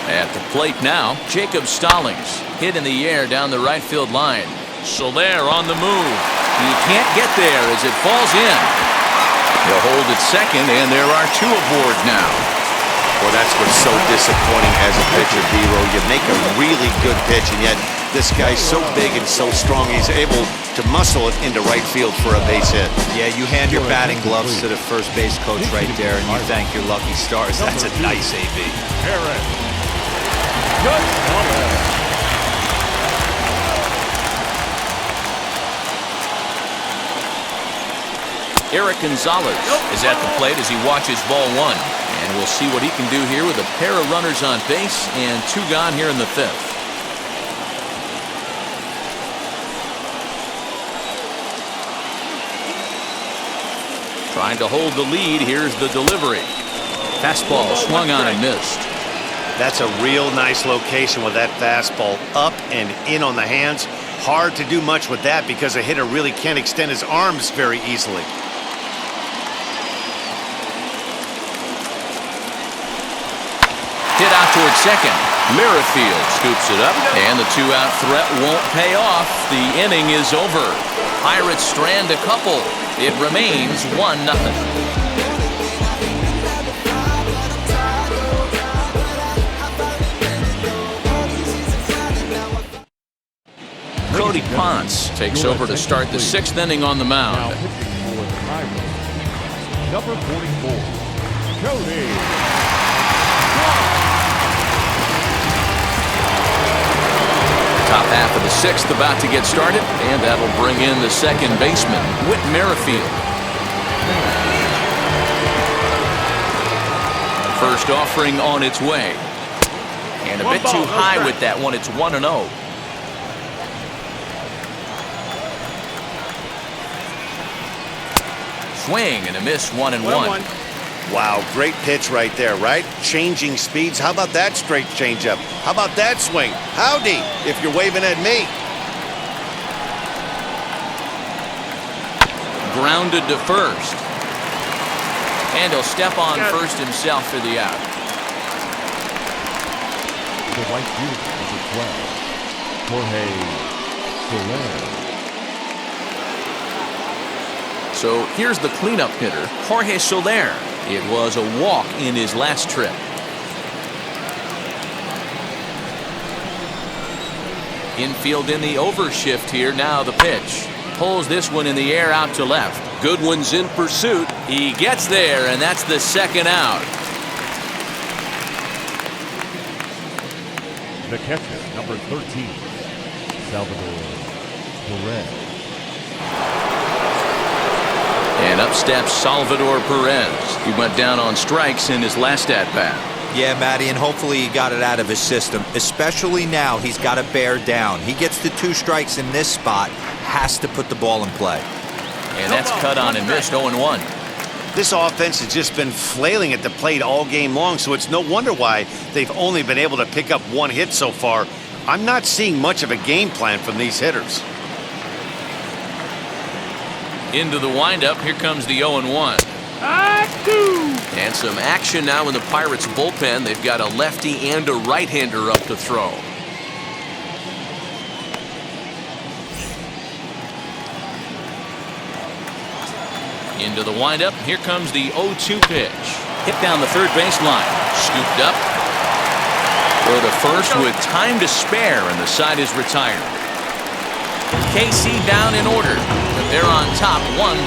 At the plate now, Jacob Stallings hit in the air down the right field line. Solaire on the move. He can't get there as it falls in. He'll hold at second, and there are 2 aboard now. Well, that's what's so disappointing as a pitcher, D-Row. You make a really good pitch, and yet this guy's so big and so strong, he's able to muscle it into right field for a base hit. Yeah, you hand your batting gloves to the first base coach right there, and you thank your lucky stars. That's a nice AB. Eric Gonzalez is at the plate as he watches ball 1. And we'll see what he can do here with a pair of runners on base and 2 gone here in the 5th. Trying to hold the lead. Here's the delivery. Fastball swung on and missed. That's a real nice location with that fastball up and in on the hands. Hard to do much with that because a hitter really can't extend his arms very easily. Hit out toward second. Merrifield scoops it up, and the 2-out threat won't pay off. The inning is over. Pirates strand a couple. It remains 1-0. Ponce takes over to start the 6th inning on the Now mound. pitching for the Pirates, number 44, Cody. Top half of the 6th about to get started, and that'll bring in the second baseman, Whit Merrifield. First offering on its way. And a bit too high with that one. It's 1-0. Swing and a miss, 1-1. Wow, great pitch right there, right? Changing speeds. How about that straight changeup? How about that swing? Howdy, if you're waving at me. Grounded to first. And he'll step on first himself for the out. The right fielder is a 12, Jorge Solaire. So here's the cleanup hitter, Jorge Solaire. It was a walk in his last trip. Infield in the overshift here. Now the pitch. Pulls this one in the air out to left. Goodwin's in pursuit. He gets there, and that's the second out. The catcher, number 13, Salvador Perez. And up steps Salvador Perez. He went down on strikes in his last at-bat. Yeah, Matty, and hopefully he got it out of his system. Especially now, he's got to bear down. He gets the 2 strikes in this spot, has to put the ball in play. And that's cut on and missed, 0-1. This offense has just been flailing at the plate all game long, so it's no wonder why they've only been able to pick up 1 hit so far. I'm not seeing much of a game plan from these hitters. Into the windup. Here comes the 0-1. And some action now in the Pirates bullpen. They've got a lefty and a right-hander up to throw. Into the windup. Here comes the 0-2 pitch. Hit down the third baseline. Scooped up. Throw to first with time to spare, and the side is retired. KC down in order, but they're on top 1-0.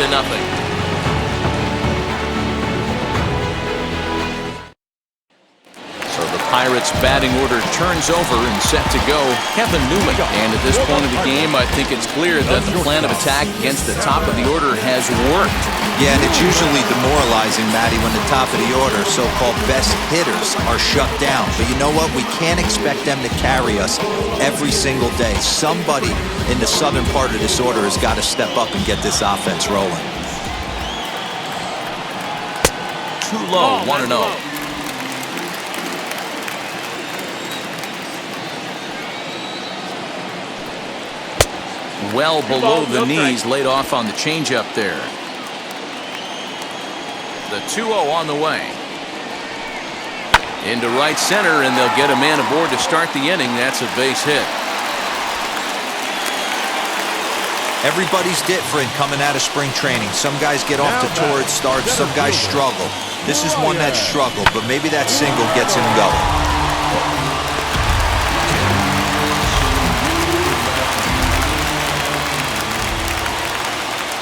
So the Pirates batting order turns over and set to go. Kevin Newman. And at this point of the game, I think it's clear that the plan of attack against the top of the order has worked. Yeah, and it's usually demoralizing, Matty, when the top of the order, so-called best hitters, are shut down. But you know what? We can't expect them to carry us every single day. Somebody in the southern part of this order has got to step up and get this offense rolling. Too low, 1-0. Well below the knees, laid off on the changeup there. The 2-0 on the way. Into right center, and they'll get a man aboard to start the inning. That's a base hit. Everybody's different coming out of spring training. Some guys get off to torrid starts, some guys struggle. This is one that struggled, but maybe that single gets him going.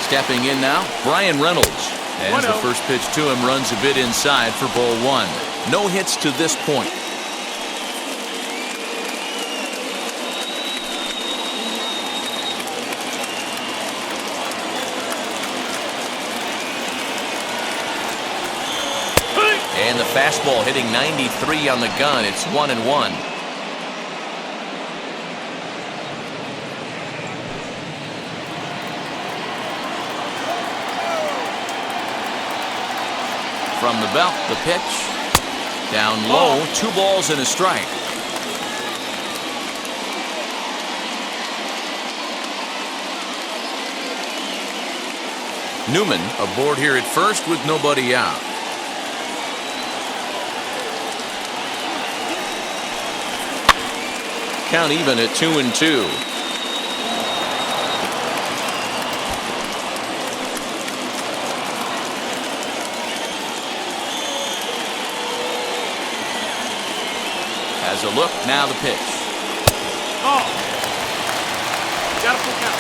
Stepping in now, Brian Reynolds. As the first pitch to him runs a bit inside for ball 1. No hits to this point. And the fastball hitting 93 on the gun. It's 1-1. From the belt, the pitch. Down low, 2 balls and a strike. Newman aboard here at first with nobody out. Count even at 2-2. Has a look, now the pitch. Got a full count.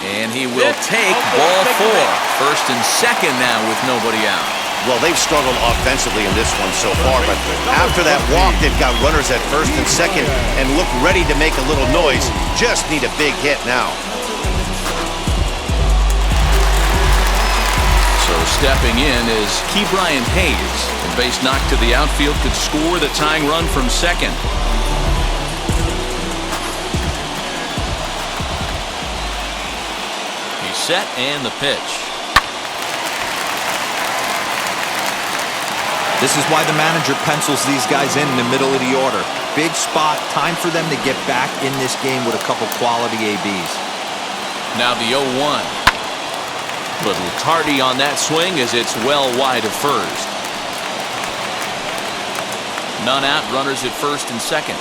And he will take ball 4. First and second now with nobody out. Well, they've struggled offensively in this one so far, but after that walk, they've got runners at first and second and look ready to make a little noise. Just need a big hit now. So stepping in is Ke'Bryan Hayes. The base knock to the outfield could score the tying run from second. He's set and the pitch. This is why the manager pencils these guys in the middle of the order. Big spot, time for them to get back in this game with a couple quality ABs. Now the 0-1. Little tardy on that swing as it's well wide of first. None out, runners at first and second.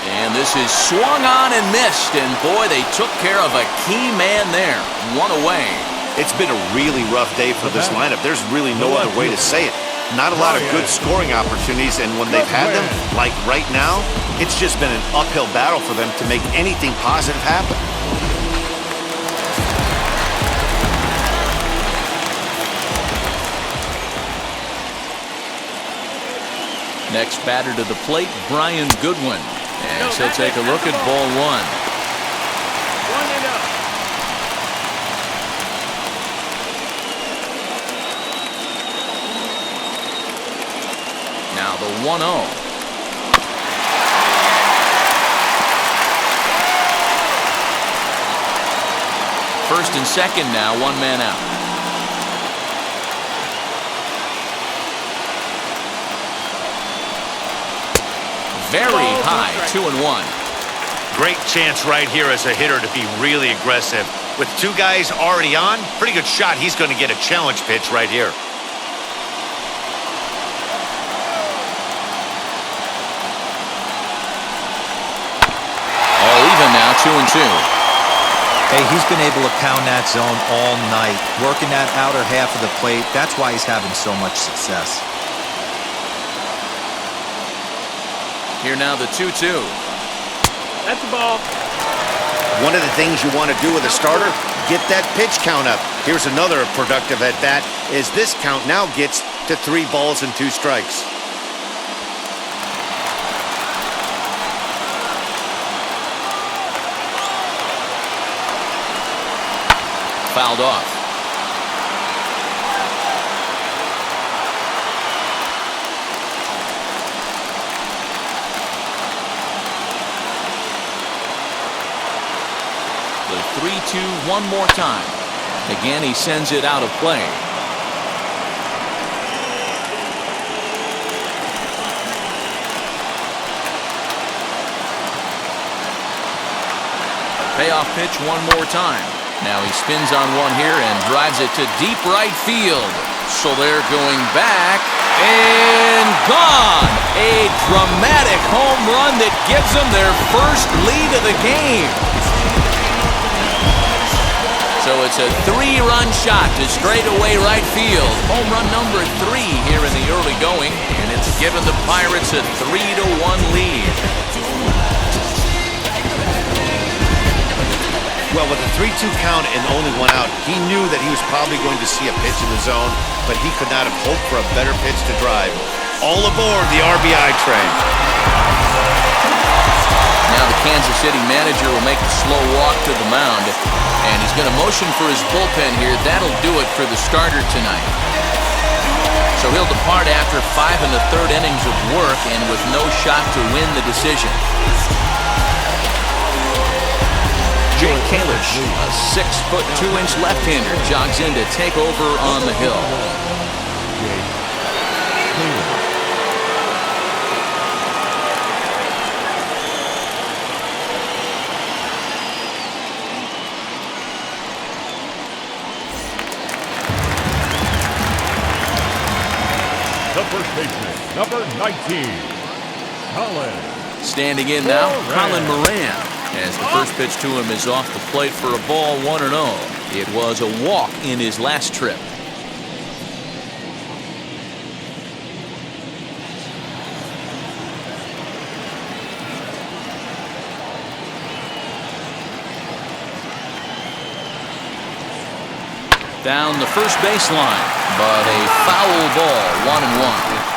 And this is swung on and missed, and boy, they took care of a key man there. One away. It's been a really rough day for this lineup. There's really no other way to say it. Not a lot of good scoring opportunities, and when they've had them, like right now, it's just been an uphill battle for them to make anything positive happen. Next batter to the plate, Brian Goodwin. And he'll take a look at ball 1. 1-0. Now the 1-0. First and second now, one man out. Very high, 2-1. Great chance right here as a hitter to be really aggressive. With two guys already on, pretty good shot. He's going to get a challenge pitch right here. All even now, 2-2. Hey, he's been able to pound that zone all night, working that outer half of the plate. That's why he's having so much success. Here now the 2-2. That's the ball. One of the things you want to do with a starter, get that pitch count up. Here's another productive at bat, is this count now gets to 3 balls and 2 strikes. Fouled off. The 3-2 one more time. Again, he sends it out of play. Payoff pitch one more time. Now he spins on one here and drives it to deep right field. Solaire going back and gone. A dramatic home run that gives them their first lead of the game. So it's a 3-run shot to straightaway right field. Home run number 3 here in the early going, and it's given the Pirates a 3-1 lead. Well, with a 3-2 count and only 1 out, he knew that he was probably going to see a pitch in the zone, but he could not have hoped for a better pitch to drive. All aboard the RBI train. Now the Kansas City manager will make the slow walk to the mound, and he's going to motion for his bullpen here. That'll do it for the starter tonight. So he'll depart after 5 1/3 innings of work and with no shot to win the decision. Jake Kalish, a 6'2" left-hander, jogs in to take over on the hill. The first baseman, number 19, Colin. Standing in now, Colin Moran, as the first pitch to him is off the plate for a ball, 1-0. It was a walk in his last trip. Down the first baseline, but a foul ball, 1-1.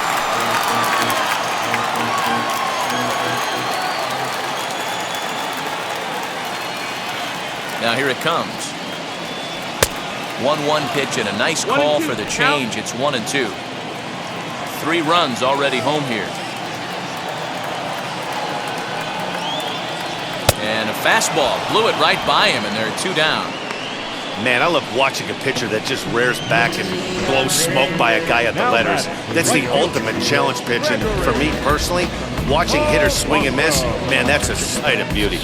Now here it comes. 1-1 pitch and a nice call for the change. It's 1-2. 3 runs already home here. And a fastball blew it right by him, and there are 2 down. Man, I love watching a pitcher that just rears back and blows smoke by a guy at the letters. That's the ultimate challenge pitch, and for me personally, watching hitters swing and miss, man, that's a sight of beauty.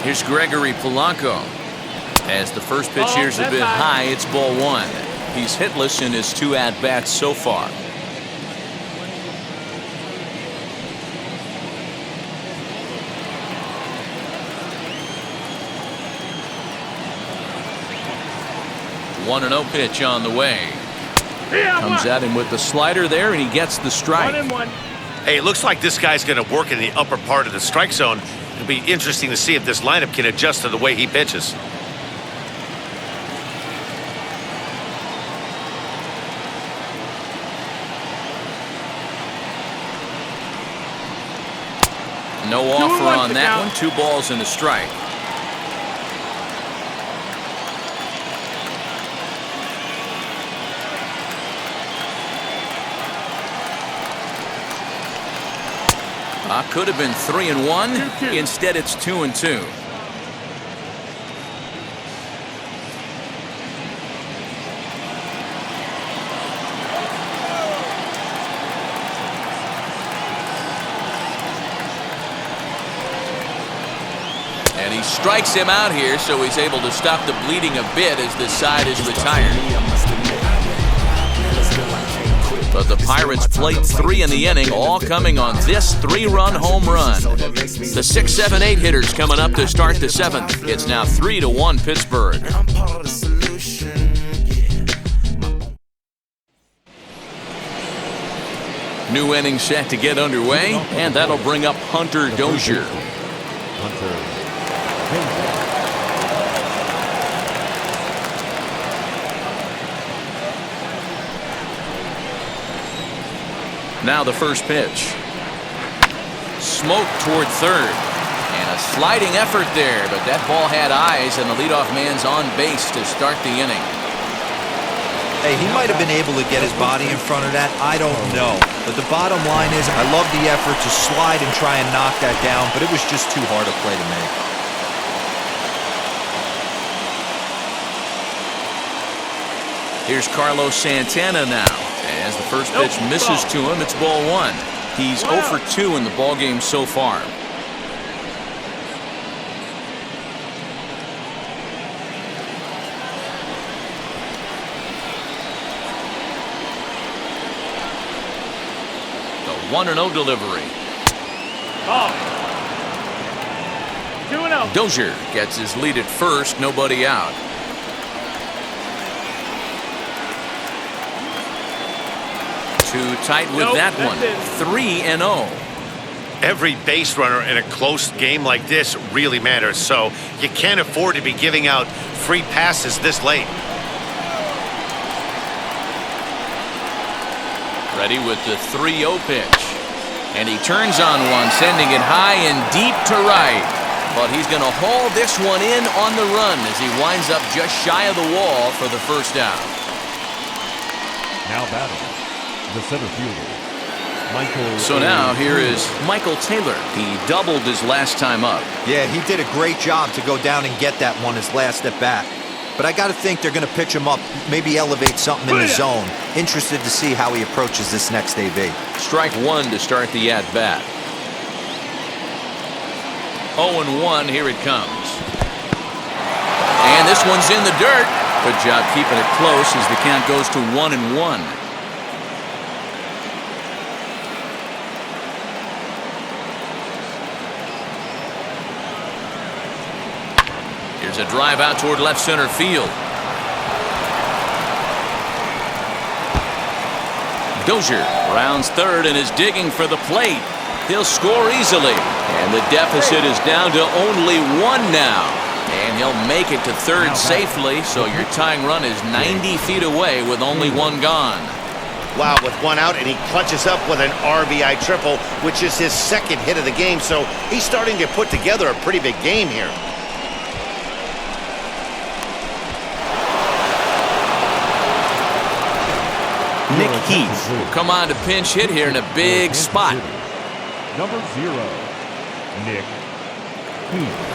Here's Gregory Polanco. As the first pitch here's a bit high, it's ball 1. He's hitless in his 2 at-bats so far. One 1-0 pitch on the way. Comes at him with the slider there, and he gets the strike. 1-1. Hey, it looks like this guy's going to work in the upper part of the strike zone. It'll be interesting to see if this lineup can adjust to the way he pitches. No offer on that one. 2 balls and a strike. Could have been 3-1. Instead, it's 2-2. And he strikes him out here, so he's able to stop the bleeding a bit as this side is retired. But the Pirates played 3 in the inning, all coming on this 3-run home run. The 6, 7, 8 hitters coming up to start the 7th. It's now 3-1 Pittsburgh. New inning set to get underway, and that'll bring up Hunter Dozier. Now the first pitch. Smoke toward third. And a sliding effort there, but that ball had eyes, and the leadoff man's on base to start the inning. Hey, he might have been able to get his body in front of that. I don't know. But the bottom line is, I love the effort to slide and try and knock that down, but it was just too hard a play to make. Here's Carlos Santana now. As the first pitch misses to him, it's ball 1. He's 0 for 2 in the ballgame so far. The 1-0 delivery. Ball. 2-0. Dozier gets his lead at first, nobody out. Too tight with that one. 3-0. Every base runner in a close game like this really matters, so you can't afford to be giving out free passes this late. Ready with the 3-0 pitch. And he turns on one, sending it high and deep to right. But he's going to haul this one in on the run as he winds up just shy of the wall for the first down. Now batting, the center fielder, Michael. So now here is Michael Taylor. He doubled his last time up. Yeah, he did a great job to go down and get that one his last at bat. But I got to think they're going to pitch him up, maybe elevate something in the zone. Interested to see how he approaches this next AB. Strike one to start the at-bat. 0-1, here it comes. And this one's in the dirt. Good job keeping it close as the count goes to 1-1. Here's a drive out toward left center field. Dozier rounds third and is digging for the plate. He'll score easily. And the deficit is down to only one now. And he'll make it to third safely, so your tying run is 90 feet away with only one gone. Wow, with one out, and he clutches up with an RBI triple, which is his second hit of the game, so he's starting to put together a pretty big game here. Nick Heath will come on to pinch hit here in a big spot. Number 0, Nick Heath.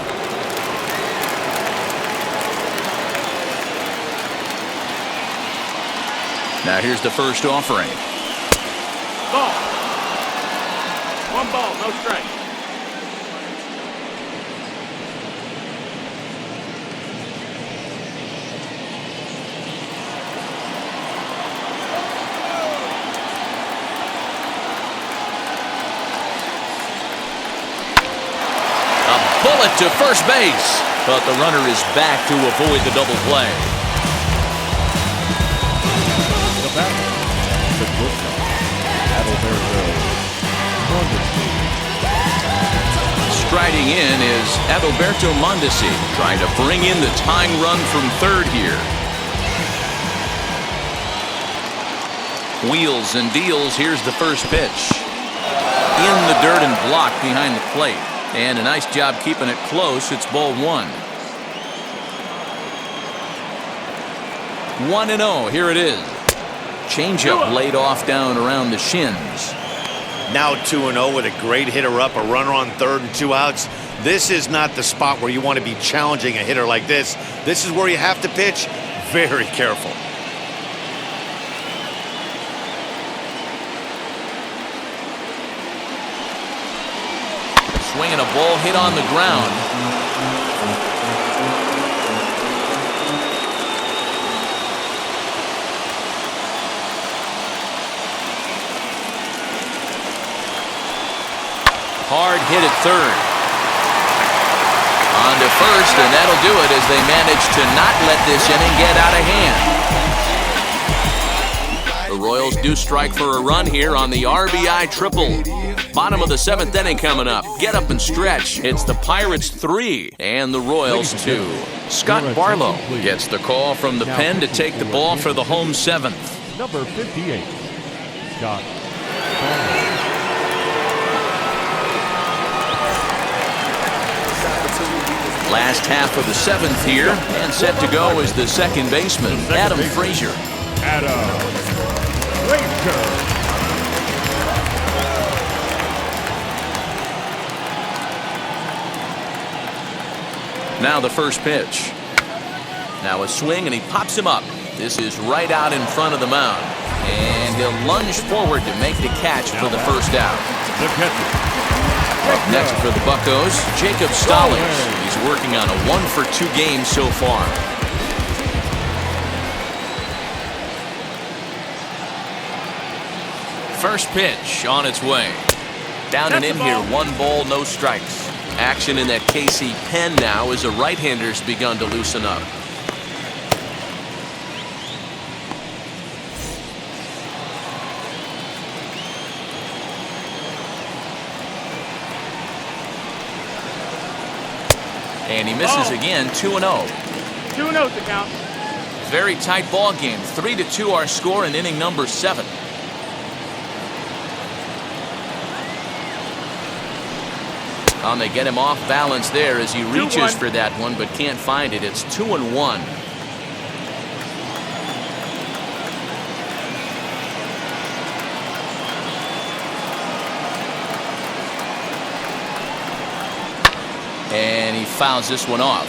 Now here's the first offering. Ball. 1 ball, no strike. A bullet to first base, but the runner is back to avoid the double play. The shortstop, Adalberto Mondesi. Striding in is Adalberto Mondesi, trying to bring in the tying run from third here. Wheels and deals. Here's the first pitch. In the dirt and blocked behind the plate. And a nice job keeping it close. It's ball 1. 1-0. Here it is. Changeup laid off down around the shins. Now 2-0 with a great hitter up, a runner on third and 2 outs. This is not the spot where you want to be challenging a hitter like this. This is where you have to pitch very careful. Swinging a ball hit on the ground. Hard hit at third. On to first, and that'll do it as they manage to not let this inning get out of hand. The Royals do strike for a run here on the RBI triple. Bottom of the 7th inning coming up. Get up and stretch. It's the Pirates 3 and the Royals 2. Scott Barlow gets the call from the pen to take the ball for the home 7th. Number 58, Scott Barlow. Last half of the 7th here, and set to go is the second baseman, Adam Frazier. Adam Frazier. Now the first pitch. Now a swing, and he pops him up. This is right out in front of the mound. And he'll lunge forward to make the catch for the first out. The catcher. Up next for the Buccos, Jacob Stallings. He's working on a 1-for-2 game so far. First pitch on its way. Down and in here, 1 ball, no strikes. Action in that KC pen now as a right-hander's begun to loosen up. And he misses again, 2-0. 2-0 to count. Very tight ball game. 3-2 our score in inning number 7. And they get him off balance there as he reaches for that one, but can't find it. It's 2-1. And he fouls this one off.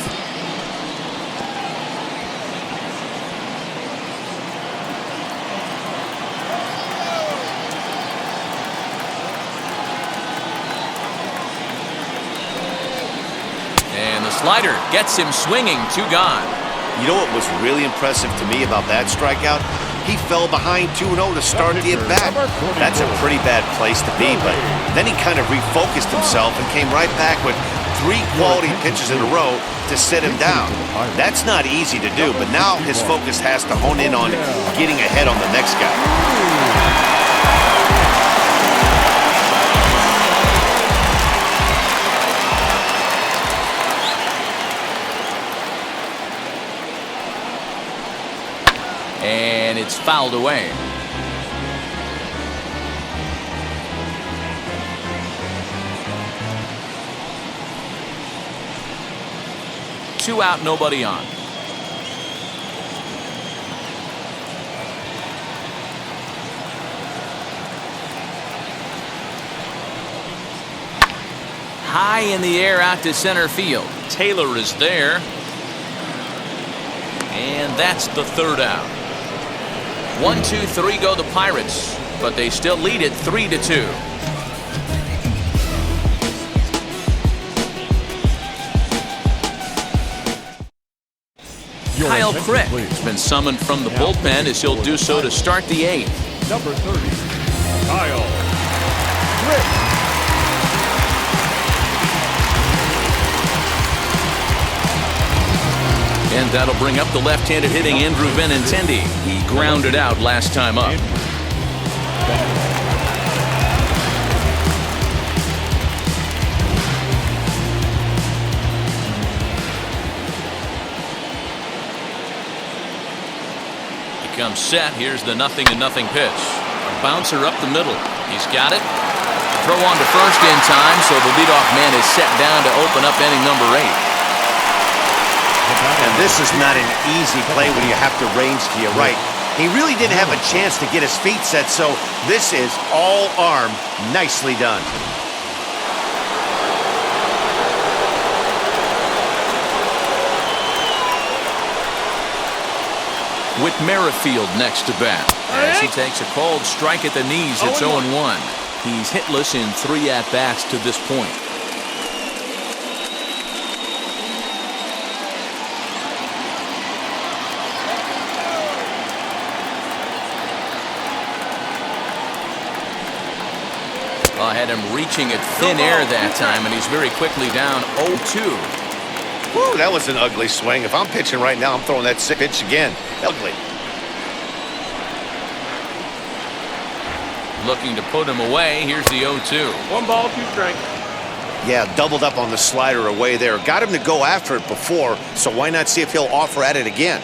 And the slider gets him swinging, 2 gone. You know what was really impressive to me about that strikeout? He fell behind 2-0 to start the at-bat. That's a pretty bad place to be, but then he kind of refocused himself and came right back with 3 quality pitches in a row to sit him down. That's not easy to do, but now his focus has to hone in on getting ahead on the next guy. And it's fouled away. Two out, nobody on. High in the air out to center field. Taylor is there. And that's the 3rd out. 1, 2, 3 go the Pirates, but they still lead it 3-2. Kyle Crick has been summoned from the bullpen as he'll do so to start the 8th. Number 30, Kyle Crick. And that'll bring up the left-handed hitting Andrew Benintendi. He grounded out last time up. He comes set. Here's the 0-0 pitch. A bouncer up the middle. He's got it. Throw on to first in time, so the leadoff man is set down to open up inning number 8. And this is not an easy play when you have to range to your right. He really didn't have a chance to get his feet set, so this is all arm. Nicely done. With Merrifield next to bat. As he takes a cold strike at the knees, it's 0-1. He's hitless in 3 at-bats to this point. Had him reaching at thin air that time, and he's very quickly down 0-2. Woo, that was an ugly swing. If I'm pitching right now, I'm throwing that pitch again. Ugly. Looking to put him away. Here's the 0-2. 1 ball, 2 strikes. Yeah, doubled up on the slider away there. Got him to go after it before, so why not see if he'll offer at it again?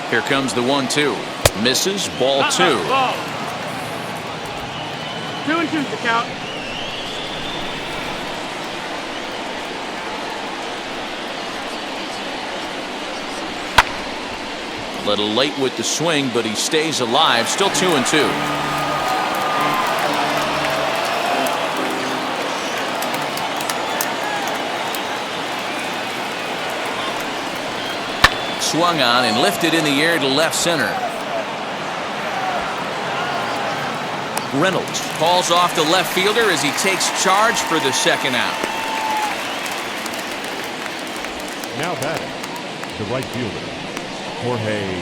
Here comes the 1-2. Misses. Ball 2. Ball. 2-2's the count. A little late with the swing, but he stays alive. Still 2-2. Swung on and lifted in the air to left center. Reynolds calls off the left fielder as he takes charge for the 2nd out. Now batting, the right fielder, Jorge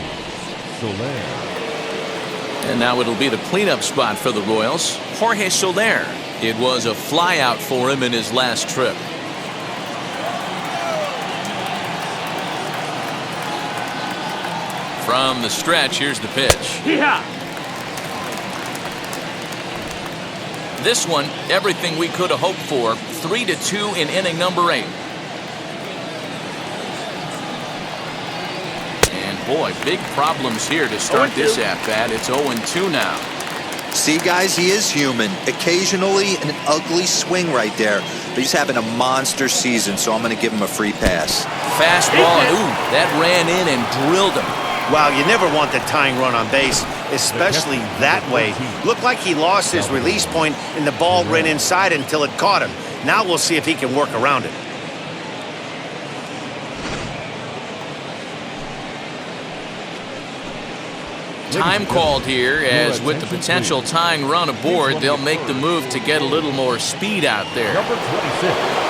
Solaire. And now it'll be the cleanup spot for the Royals. Jorge Solaire. It was a flyout for him in his last trip. From the stretch, here's the pitch. Yeah. This one, everything we could have hoped for. 3-2 in inning number 8. And boy, big problems here to start this at-bat. It's 0-2 now. See, guys, he is human. Occasionally an ugly swing right there, but he's having a monster season, so I'm going to give him a free pass. Fastball, and ooh, that ran in and drilled him. Wow, you never want the tying run on base, especially that way. Looked like he lost his release point and the ball ran inside until it caught him. Now we'll see if he can work around it. Time called here, as with the potential tying run aboard, they'll make the move to get a little more speed out there. Number 26.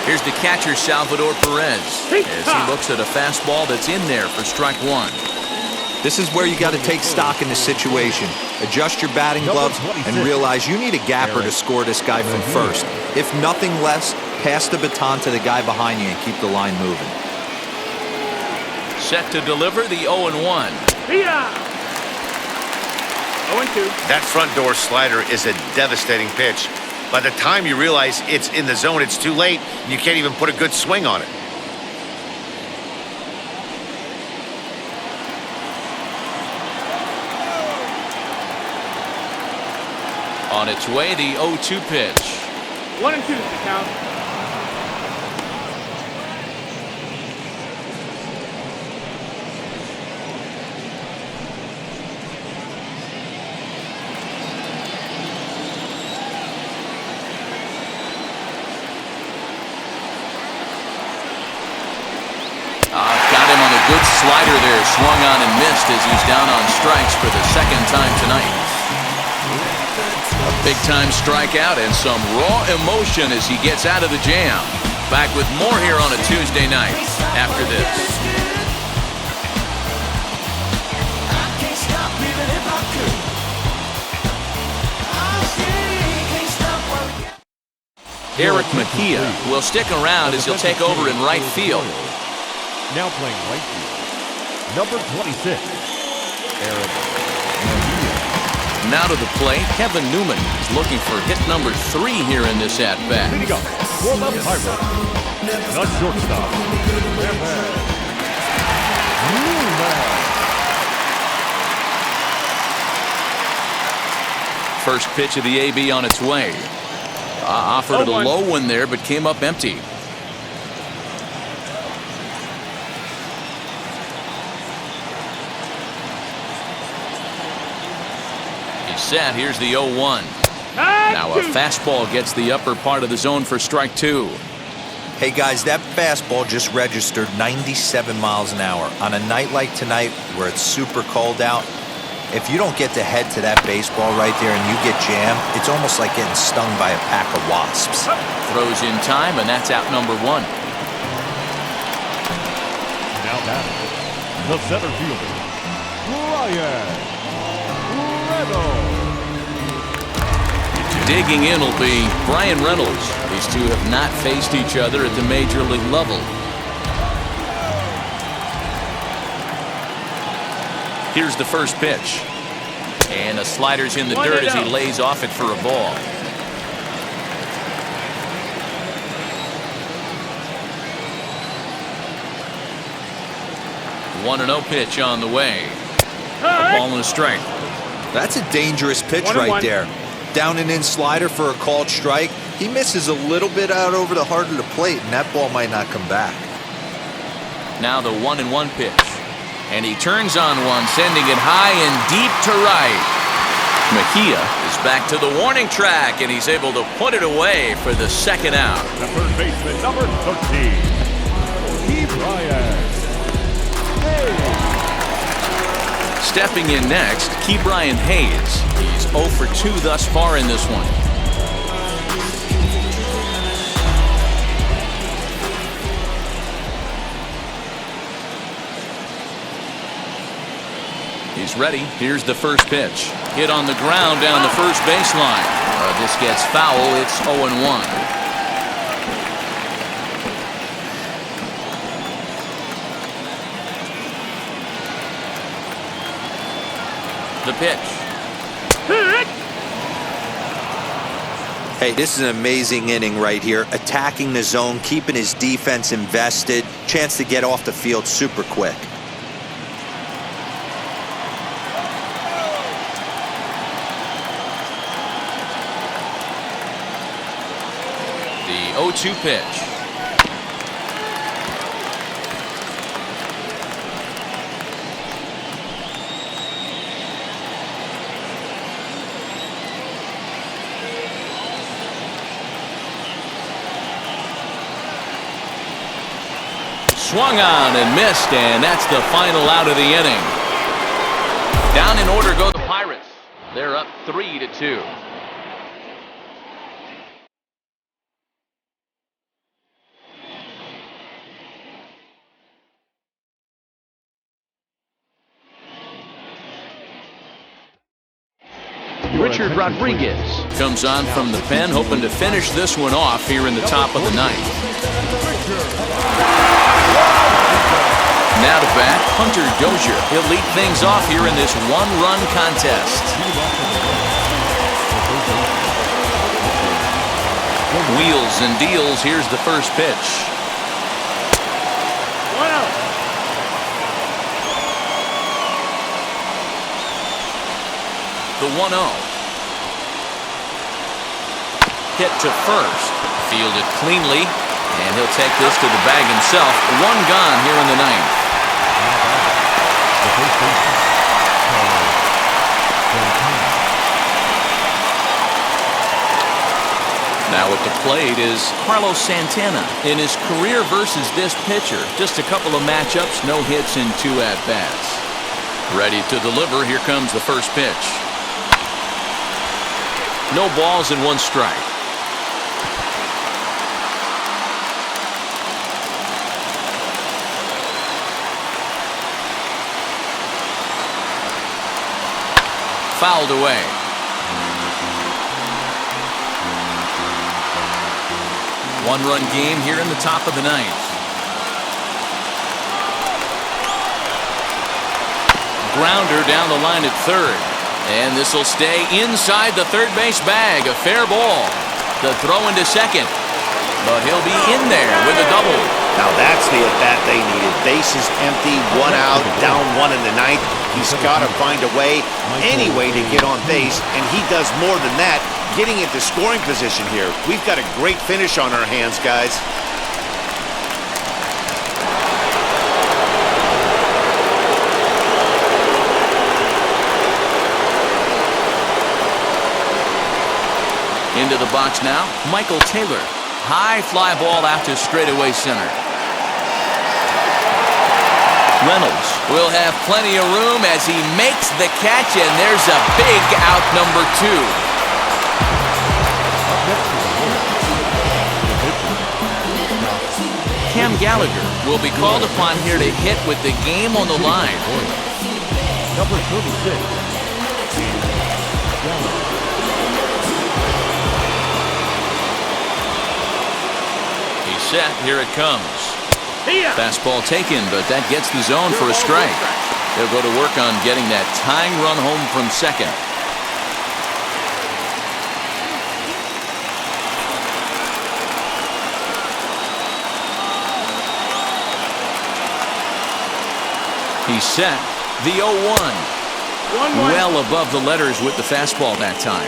Here's the catcher, Salvador Perez, as he looks at a fastball that's in there for strike one. This is where you got to take stock in the situation. Adjust your batting gloves and realize you need a gapper to score this guy from first. If nothing less, pass the baton to the guy behind you and keep the line moving. Set to deliver the 0-1. 0-2. That front door slider is a devastating pitch. By the time you realize it's in the zone, it's too late. You can't even put a good swing on it. On its way, the 0-2 pitch. 1-2 the count. Got him on a good slider there, swung on and missed as he's down on strikes for the second time tonight. A big-time strikeout and some raw emotion as he gets out of the jam. Back with more here on a Tuesday night after this. Eric Mejia will stick around as he'll take over in right field. Now playing right field, number 26, Eric Miniak. Now to the plate, Kevin Newman is looking for hit number 3 here in this at-bat. Leading up for the Pirates, the shortstop, Newman. First pitch of the AB on its way. Offered at a low one there, but came up empty. He's set. Here's the 0-1. Now a fastball gets the upper part of the zone for strike 2. Hey guys, that fastball just registered 97 miles an hour. On a night like tonight where it's super cold out, if you don't get to head to that baseball right there and you get jammed, it's almost like getting stung by a pack of wasps. Throws in time, and that's out number 1. Now batting, the center fielder, Reynolds. Digging in will be Brian Reynolds. These two have not faced each other at the major league level. Here's the first pitch. And a slider's in the dirt as he lays off it for a ball. One 1-0 pitch on the way. A ball and a strike. That's a dangerous pitch right there. Down and in slider for a called strike. He misses a little bit out over the heart of the plate, and that ball might not come back. Now the 1-1 pitch. And he turns on one, sending it high and deep to right. Mejia is back to the warning track, and he's able to put it away for the second out. The third baseman, number 13, Kebrian Hayes. Stepping in next, Kebrian Hayes. He's 0 for 2 thus far in this one. He's ready. Here's the first pitch. Hit on the ground down the first baseline. This gets foul. It's 0-1. The pitch. Hey, this is an amazing inning right here. Attacking the zone, keeping his defense invested. Chance to get off the field super quick. The 0-2 pitch. Swung on and missed, and that's the final out of the inning. Down in order go the Pirates. They're up 3-2. Richard Rodriguez comes on from the pen, hoping to finish this one off here in the top of the ninth. Now to bat, Hunter Dozier. He'll lead things off here in this one-run contest. Wheels and deals. Here's the first pitch. 1 out. The 1-0. Hit to first. Fielded cleanly. And he'll take this to the bag himself. One gone here in the ninth. Now at the plate is Carlos Santana. In his career versus this pitcher, just a couple of matchups, no hits in 2 at-bats. Ready to deliver. Here comes the first pitch. No balls and 1 strike. Fouled away. One-run game here in the top of the ninth. Grounder down the line at third. And this will stay inside the third base bag. A fair ball. The throw into second. But he'll be in there with a double. Now that's the at-bat they needed. Bases empty, 1 out, down 1 in the ninth. He's got to find a way, any way to get on base, and he does more than that, getting into scoring position here. We've got a great finish on our hands, guys. Into the box now, Michael Taylor. High fly ball out to straightaway center. Reynolds will have plenty of room as he makes the catch, and there's a big out, number 2. Cam Gallagher will be called upon here to hit with the game on the line. Number 36. He's set. Here it comes. Fastball taken, but that gets the zone for a strike. They'll go to work on getting that tying run home from second. He's set. The 0-1. Well above the letters with the fastball that time.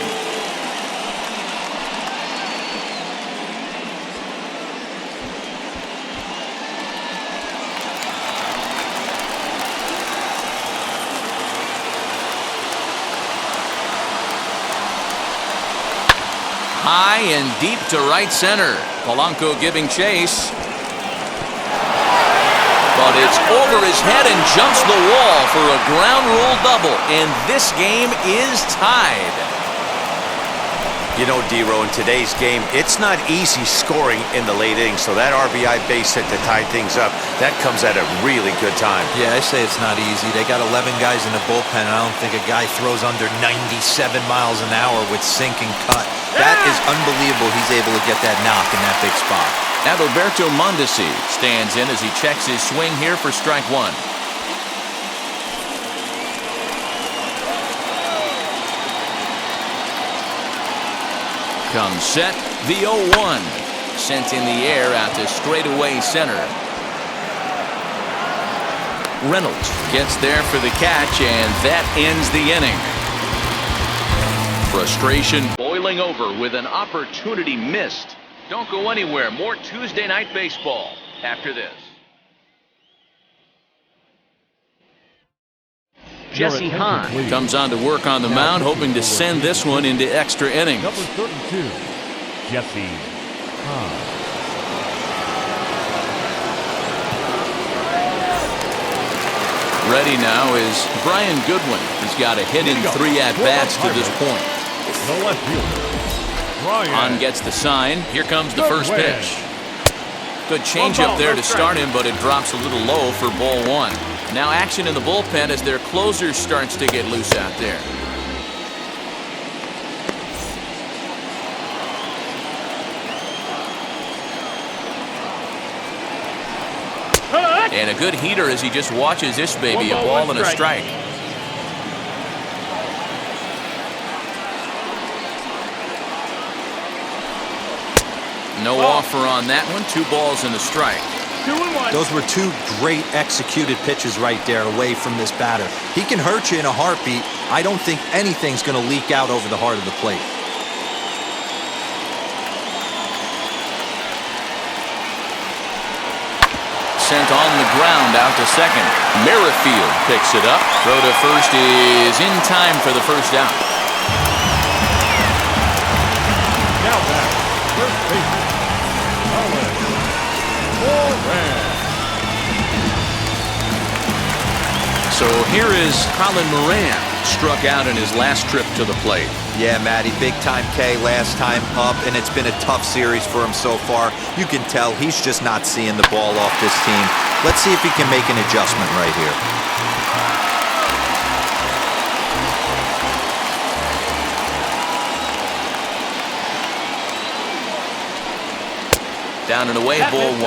High and deep to right center. Polanco giving chase. But it's over his head and jumps the wall for a ground rule double. And this game is tied. You know, D-Row, in today's game, it's not easy scoring in the late innings, so that RBI base hit to tie things up, that comes at a really good time. Yeah, I say it's not easy. They got 11 guys in the bullpen, and I don't think a guy throws under 97 miles an hour with sink and cut. That is unbelievable he's able to get that knock in that big spot. Adalberto Mondesi stands in as he checks his swing here for strike 1. Comes set. The 0-1. Sent in the air out to straightaway center. Reynolds gets there for the catch, and that ends the inning. Frustration boiling over with an opportunity missed. Don't go anywhere. More Tuesday night baseball after this. Jesse Hahn comes on to work on the mound, hoping to send this one into extra innings. Number 32, Jesse Hahn. Ready now is Brian Goodwin. He's got a hit in 3 at-bats to this point. The left fielder, Brian. Hahn gets the sign. Here comes the first pitch. Good changeup there to start him, but it drops a little low for ball 1. Now action in the bullpen as their closer starts to get loose out there. And a good heater as he just watches this baby, a ball and a strike. No offer on that one. 2 balls and a strike. 2-1. Those were 2 great executed pitches right there away from this batter. He can hurt you in a heartbeat. I don't think anything's going to leak out over the heart of the plate. Sent on the ground out to second. Merrifield picks it up. Throw to first is in time for the first out. Now back, first baseman, Alex Miniak. So here is Colin Moran, struck out in his last trip to the plate. Yeah, Matty, big-time K last time up, and it's been a tough series for him so far. You can tell he's just not seeing the ball off this team. Let's see if he can make an adjustment right here. Down and away, ball 1.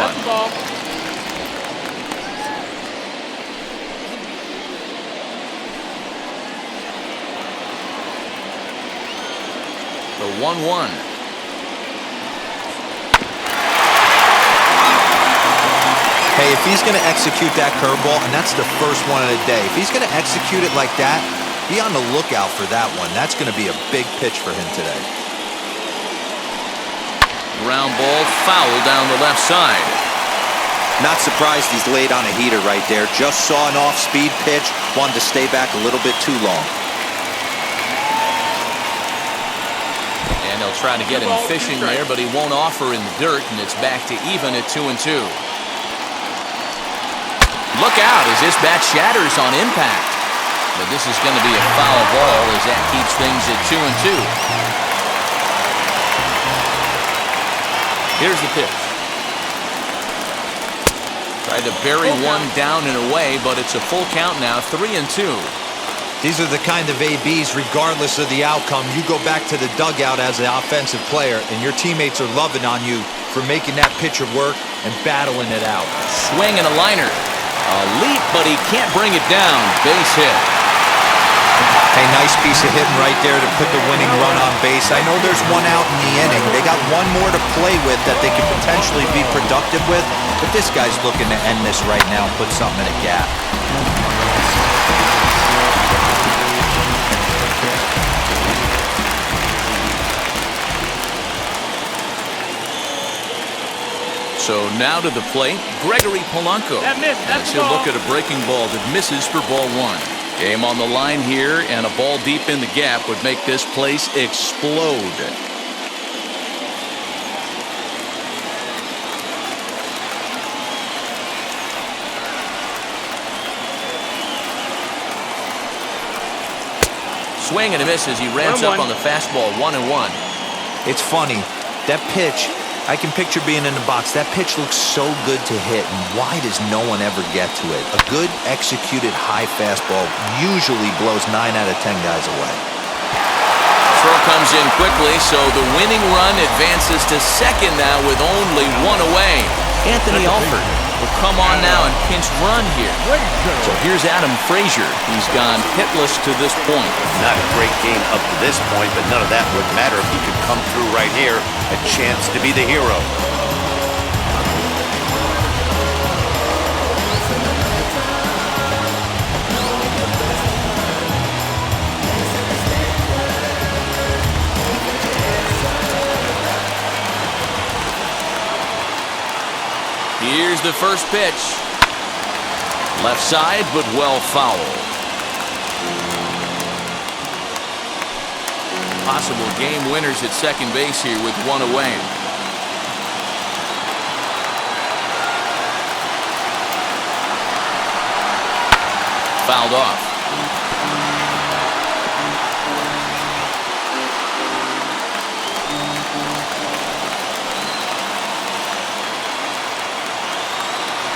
The 1-1. Hey, if he's going to execute that curveball, and that's the first one of the day, if he's going to execute it like that, be on the lookout for that one. That's going to be a big pitch for him today. Ground ball, foul down the left side. Not surprised he's laid on a heater right there. Just saw an off-speed pitch, wanted to stay back a little bit too long. And they'll try to get him fishing there, but he won't offer in the dirt, and it's back to even at 2-2. Look out as this bat shatters on impact. But this is going to be a foul ball as that keeps things at 2-2. Here's the pitch. Tried to bury one down and away, but it's a full count now, 3-2. These are the kind of ABs, regardless of the outcome. You go back to the dugout as an offensive player, and your teammates are loving on you for making that pitcher work and battling it out. Swing and a liner. A leap, but he can't bring it down. Base hit. Hey, nice piece of hitting right there to put the winning run on base. I know there's one out in the inning. They got one more to play with that they could potentially be productive with, but this guy's looking to end this right now and put something in a gap. So now to the plate, Gregory Polanco. As he'll look at a breaking ball that misses for ball 1. Game on the line here, and a ball deep in the gap would make this place explode. Swing and a miss as he ramps up on the fastball, 1-1. It's funny, that pitch, I can picture being in the box. That pitch looks so good to hit, and why does no one ever get to it? A good executed high fastball usually blows 9 out of 10 guys away. Throw comes in quickly, so the winning run advances to second now with only 1 away. Anthony Alford will come on now and pinch run here. So here's Adam Frazier. He's gone hitless to this point. Not a great game up to this point, but none of that would matter if he could come through right here. A chance to be the hero. Here's the first pitch. Left side, but well foul. Possible game winners at second base here with 1 away. Fouled off.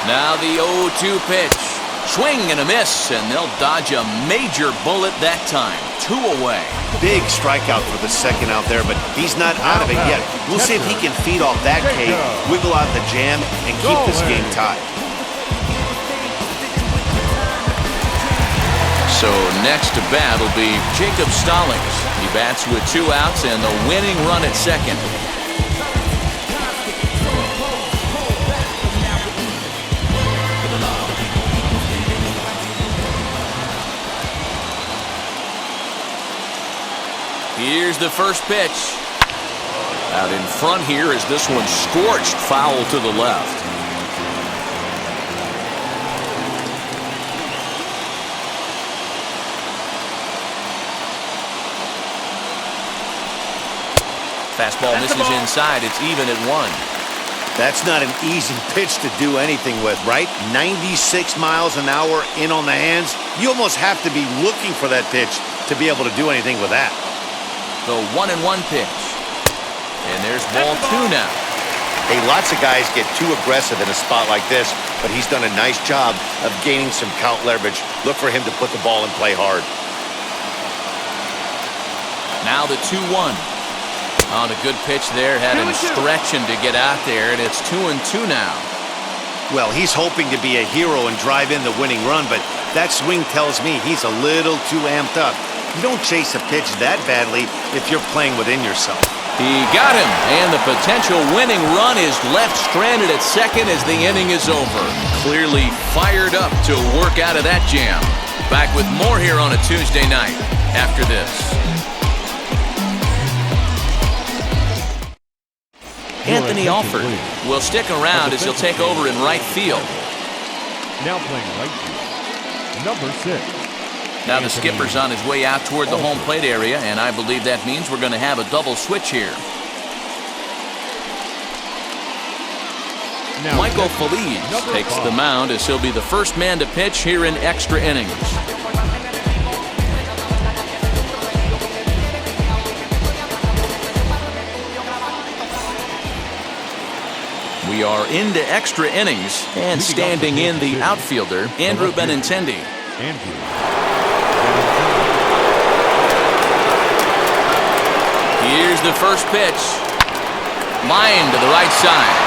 Now the 0-2 pitch. Swing and a miss, and they'll dodge a major bullet that time. 2 away. Big strikeout for the second out there, but he's not out of it yet. We'll see if he can feed off that K, wiggle out the jam, and keep this game tied. So next to bat will be Jacob Stallings. He bats with 2 outs and the winning run at second. Here's the first pitch. Out in front here is this one scorched foul to the left. Fastball misses inside. It's even at 1. That's not an easy pitch to do anything with, right? 96 miles an hour in on the hands. You almost have to be looking for that pitch to be able to do anything with that. The 1-1 pitch. And there's ball 2 now. Hey, lots of guys get too aggressive in a spot like this, but he's done a nice job of gaining some count leverage. Look for him to put the ball in play hard. Now the 2-1. On a good pitch there, had him stretching to get out there, and it's 2-2 now. Well, he's hoping to be a hero and drive in the winning run, but that swing tells me he's a little too amped up. You don't chase a pitch that badly if you're playing within yourself. He got him, and the potential winning run is left stranded at second as the inning is over. Clearly fired up to work out of that jam. Back with more here on a Tuesday night after this. Anthony Alford will stick around as he'll take over in right field. Now playing right field, number 6. Now the skipper's on his way out toward the home plate area, and I believe that means we're going to have a double switch here. Now Michael Feliz takes the mound as he'll be the first man to pitch here in extra innings. We are into extra innings, and standing in the outfielder, Andrew Benintendi. Here's the first pitch. Line to the right side.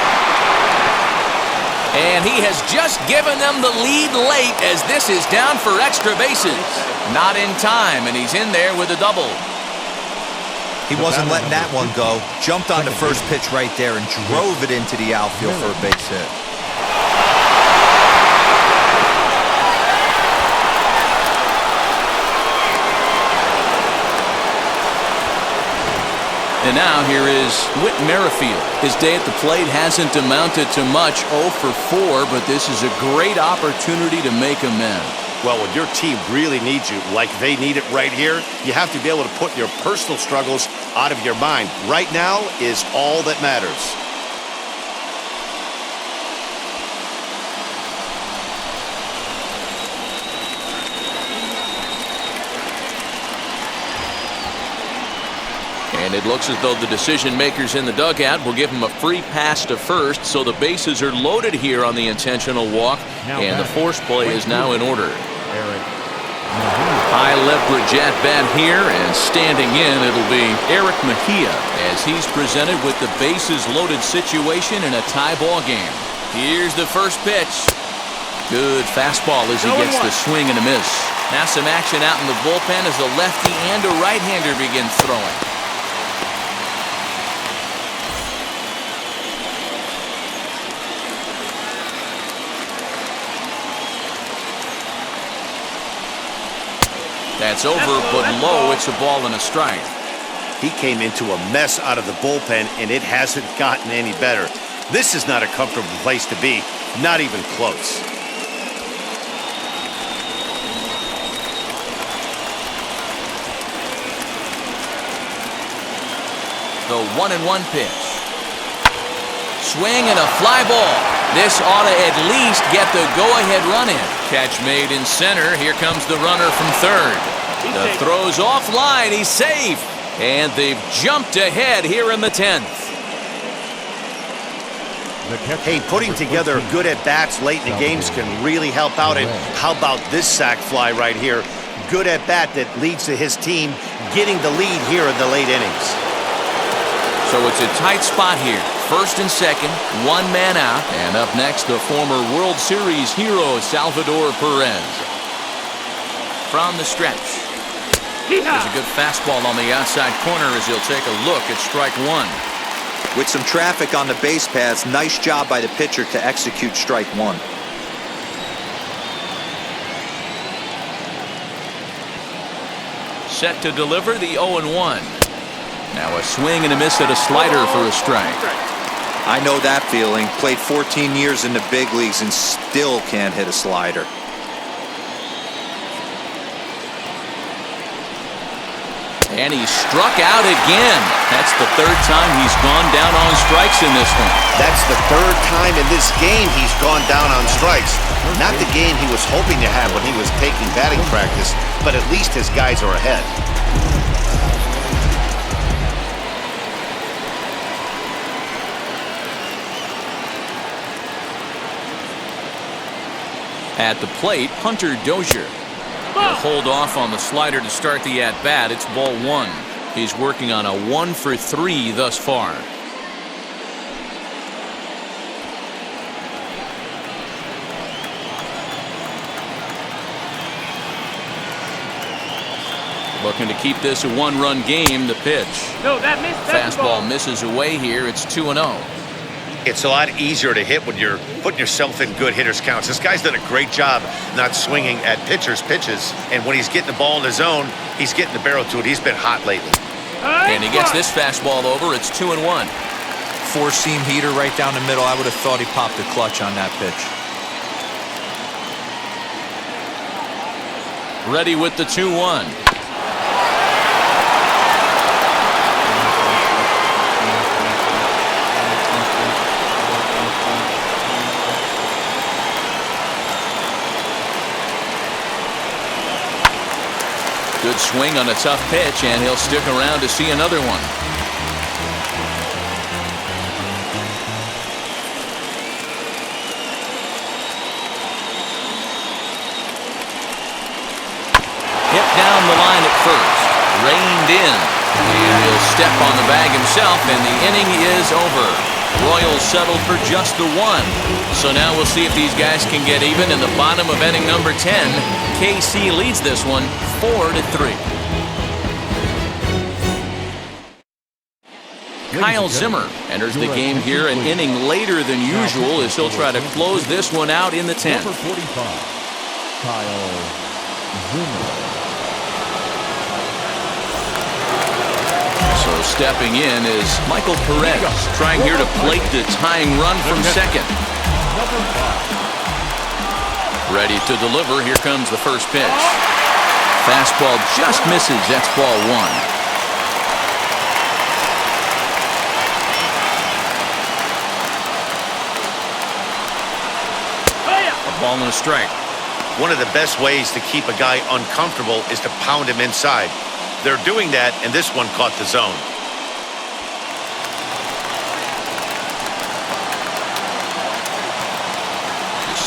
And he has just given them the lead late as this is down for extra bases. Not in time, and he's in there with a double. He wasn't letting that one go. Jumped on the first pitch right there and drove it into the outfield for a base hit. And now here is Whit Merrifield. His day at the plate hasn't amounted to much, 0 for 4, but this is a great opportunity to make amends. Well, when your team really needs you, like they need it right here, you have to be able to put your personal struggles out of your mind. Right now is all that matters. And it looks as though the decision makers in the dugout will give him a free pass to first, so the bases are loaded here on the intentional walk, and the force play is now in order. High leverage at bat here, and standing in it'll be Eric Mejia as he's presented with the bases loaded situation in a tie ball game. Here's the first pitch. Good fastball as he gets the swing and a miss. Now some action out in the bullpen as a lefty and a right-hander begin throwing. That's over, but low. It's a ball and a strike. He came into a mess out of the bullpen, and it hasn't gotten any better. This is not a comfortable place to be, not even close. The 1-1 pitch. Swing and a fly ball. This ought to at least get the go-ahead run in. Catch made in center. Here comes the runner from third. The throw's offline. He's safe. And they've jumped ahead here in the 10th. Hey, putting together good at-bats late in the games can really help out. And how about this sac fly right here? Good at-bat that leads to his team getting the lead here in the late innings. So it's a tight spot here. First and second, one man out. And up next, the former World Series hero, Salvador Perez. from the stretch. There's a good fastball on the outside corner as he'll take a look at strike one. With some traffic on the base paths, nice job by the pitcher to execute strike one. Set to deliver the 0-1. Now a swing and a miss at a slider for a strike. I know that feeling. Played 14 years in the big leagues and still can't hit a slider. And he struck out again. That's the third time he's gone down on strikes in this one. That's the third time in this game he's gone down on strikes. Not the game he was hoping to have when he was taking batting practice, but at least his guys are ahead. At the plate, Hunter Dozier. He'll hold off on the slider to start the at-bat. It's ball one. He's working on a 1-for-3 thus far. Looking to keep this a one-run game. The pitch. No, that missed. Fastball misses away here. It's 2-0. It's a lot easier to hit when you're putting yourself in good hitters' counts. This guy's done a great job not swinging at pitchers' pitches. And when he's getting the ball in the zone, he's getting the barrel to it. He's been hot lately. And he gets this fastball over. It's 2-1. Four-seam heater right down the middle. I would have thought he popped a clutch on that pitch. Ready with the 2-1. Good swing on a tough pitch, and he'll stick around to see another one. Hit down the line at first. Reined in. And he'll step on the bag himself, and the inning is over. Royals settled for just the one. So now we'll see if these guys can get even in the bottom of inning number 10. KC leads this one 4-3. Kyle Zimmer enters the game here an inning later than usual as he'll try to close this one out in the 10th. Number 45, Kyle Zimmer. So stepping in is Michael Perez, trying here to plate the tying run from second. Number 5. Ready to deliver. Here comes the first pitch. Fastball just misses. That's ball one. A ball and a strike. One of the best ways to keep a guy uncomfortable is to pound him inside. They're doing that, and this one caught the zone.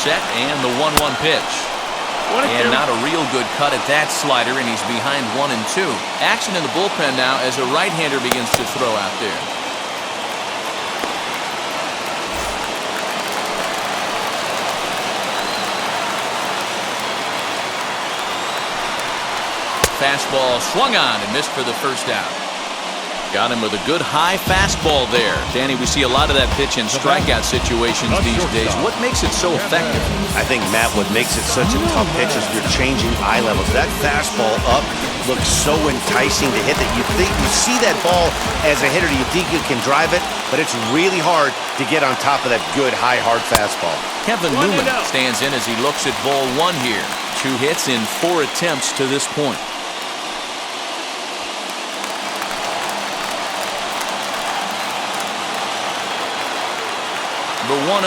Set and the 1-1 pitch. And not a real good cut at that slider, and he's behind 1-2. Action in the bullpen now as a right-hander begins to throw out there. Fastball swung on and missed for the first out. Got him with a good high fastball there. Danny, we see a lot of that pitch in strikeout situations these days. What makes it so effective? I think, Matt, what makes it such a tough pitch is you're changing eye levels. That fastball up looks so enticing to hit that you think you see that ball as a hitter, you think you can drive it, but it's really hard to get on top of that good high hard fastball. Kevin Newman stands in as he looks at ball one here. 2 hits in 4 attempts to this point. The 1-0.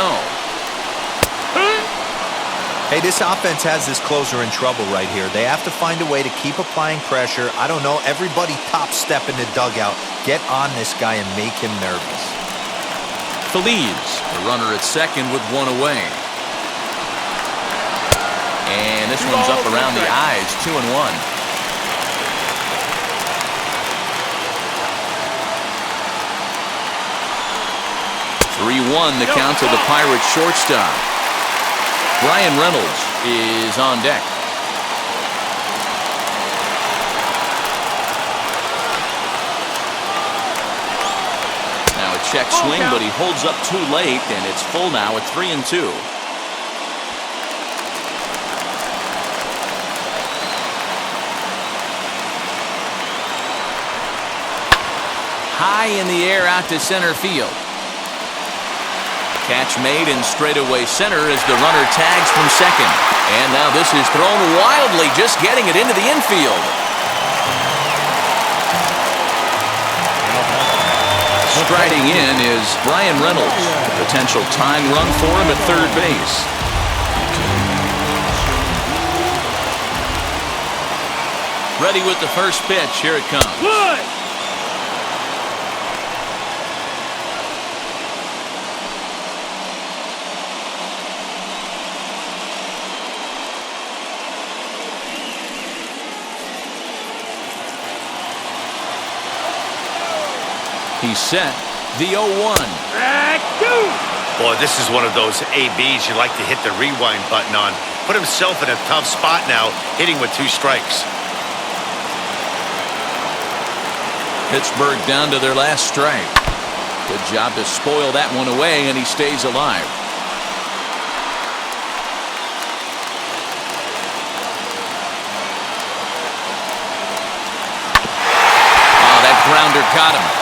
Hey, this offense has this closer in trouble right here. They have to find a way to keep applying pressure. I don't know, everybody top step in the dugout. Get on this guy and make him nervous. Feliz, the runner at second with 1 away. And this one's up around the eyes, 2-1. 3-1 the count to the Pirates shortstop. Brian Reynolds is on deck. check swing, but he holds up too late, and it's full now at 3-2. High in the air out to center field. Catch made in straightaway center as the runner tags from second. And now this is thrown wildly, just getting it into the infield. Striding in is Brian Reynolds. A potential tying run for him at third base. Ready with the first pitch. Here it comes. Good. He's set. The 0-1. Boy, this is one of those ABs you like to hit the rewind button on. Put himself in a tough spot now, hitting with 2 strikes. Pittsburgh down to their last strike. Good job to spoil that one away, and he stays alive. Oh, that grounder got him.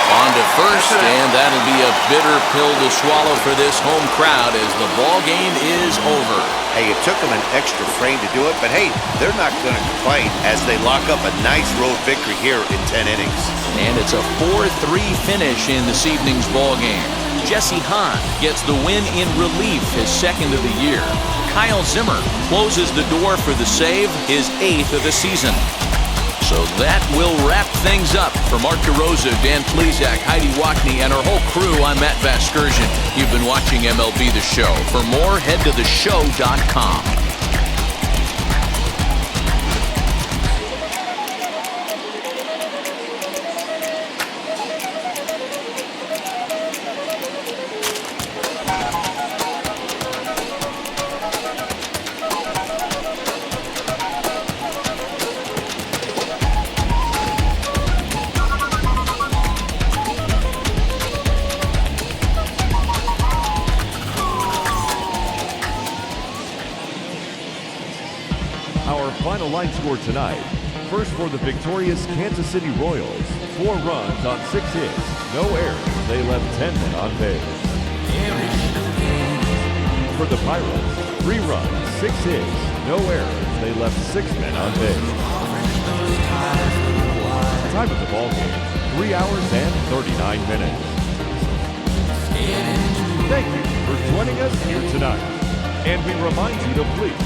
On to first, and that'll be a bitter pill to swallow for this home crowd as the ball game is over. Hey, it took them an extra frame to do it, but hey, they're not going to complain as they lock up a nice road victory here in 10 innings. And it's a 4-3 finish in this evening's ball game. Jesse Hahn gets the win in relief, his second of the year. Kyle Zimmer closes the door for the save, his 8th of the season. So that will wrap things up. For Mark DeRosa, Dan Plesac, Heidi Watney, and our whole crew, I'm Matt Vasgersian. You've been watching MLB The Show. For more, head to theshow.com. Final line score tonight. First for the victorious Kansas City Royals. 4 runs on 6 hits. No errors. They left 10 men on base. For the Pirates, 3 runs, 6 hits. No errors. They left 6 men on base. Time of the ball game, 3 hours and 39 minutes. Thank you for joining us here tonight. And we remind you to please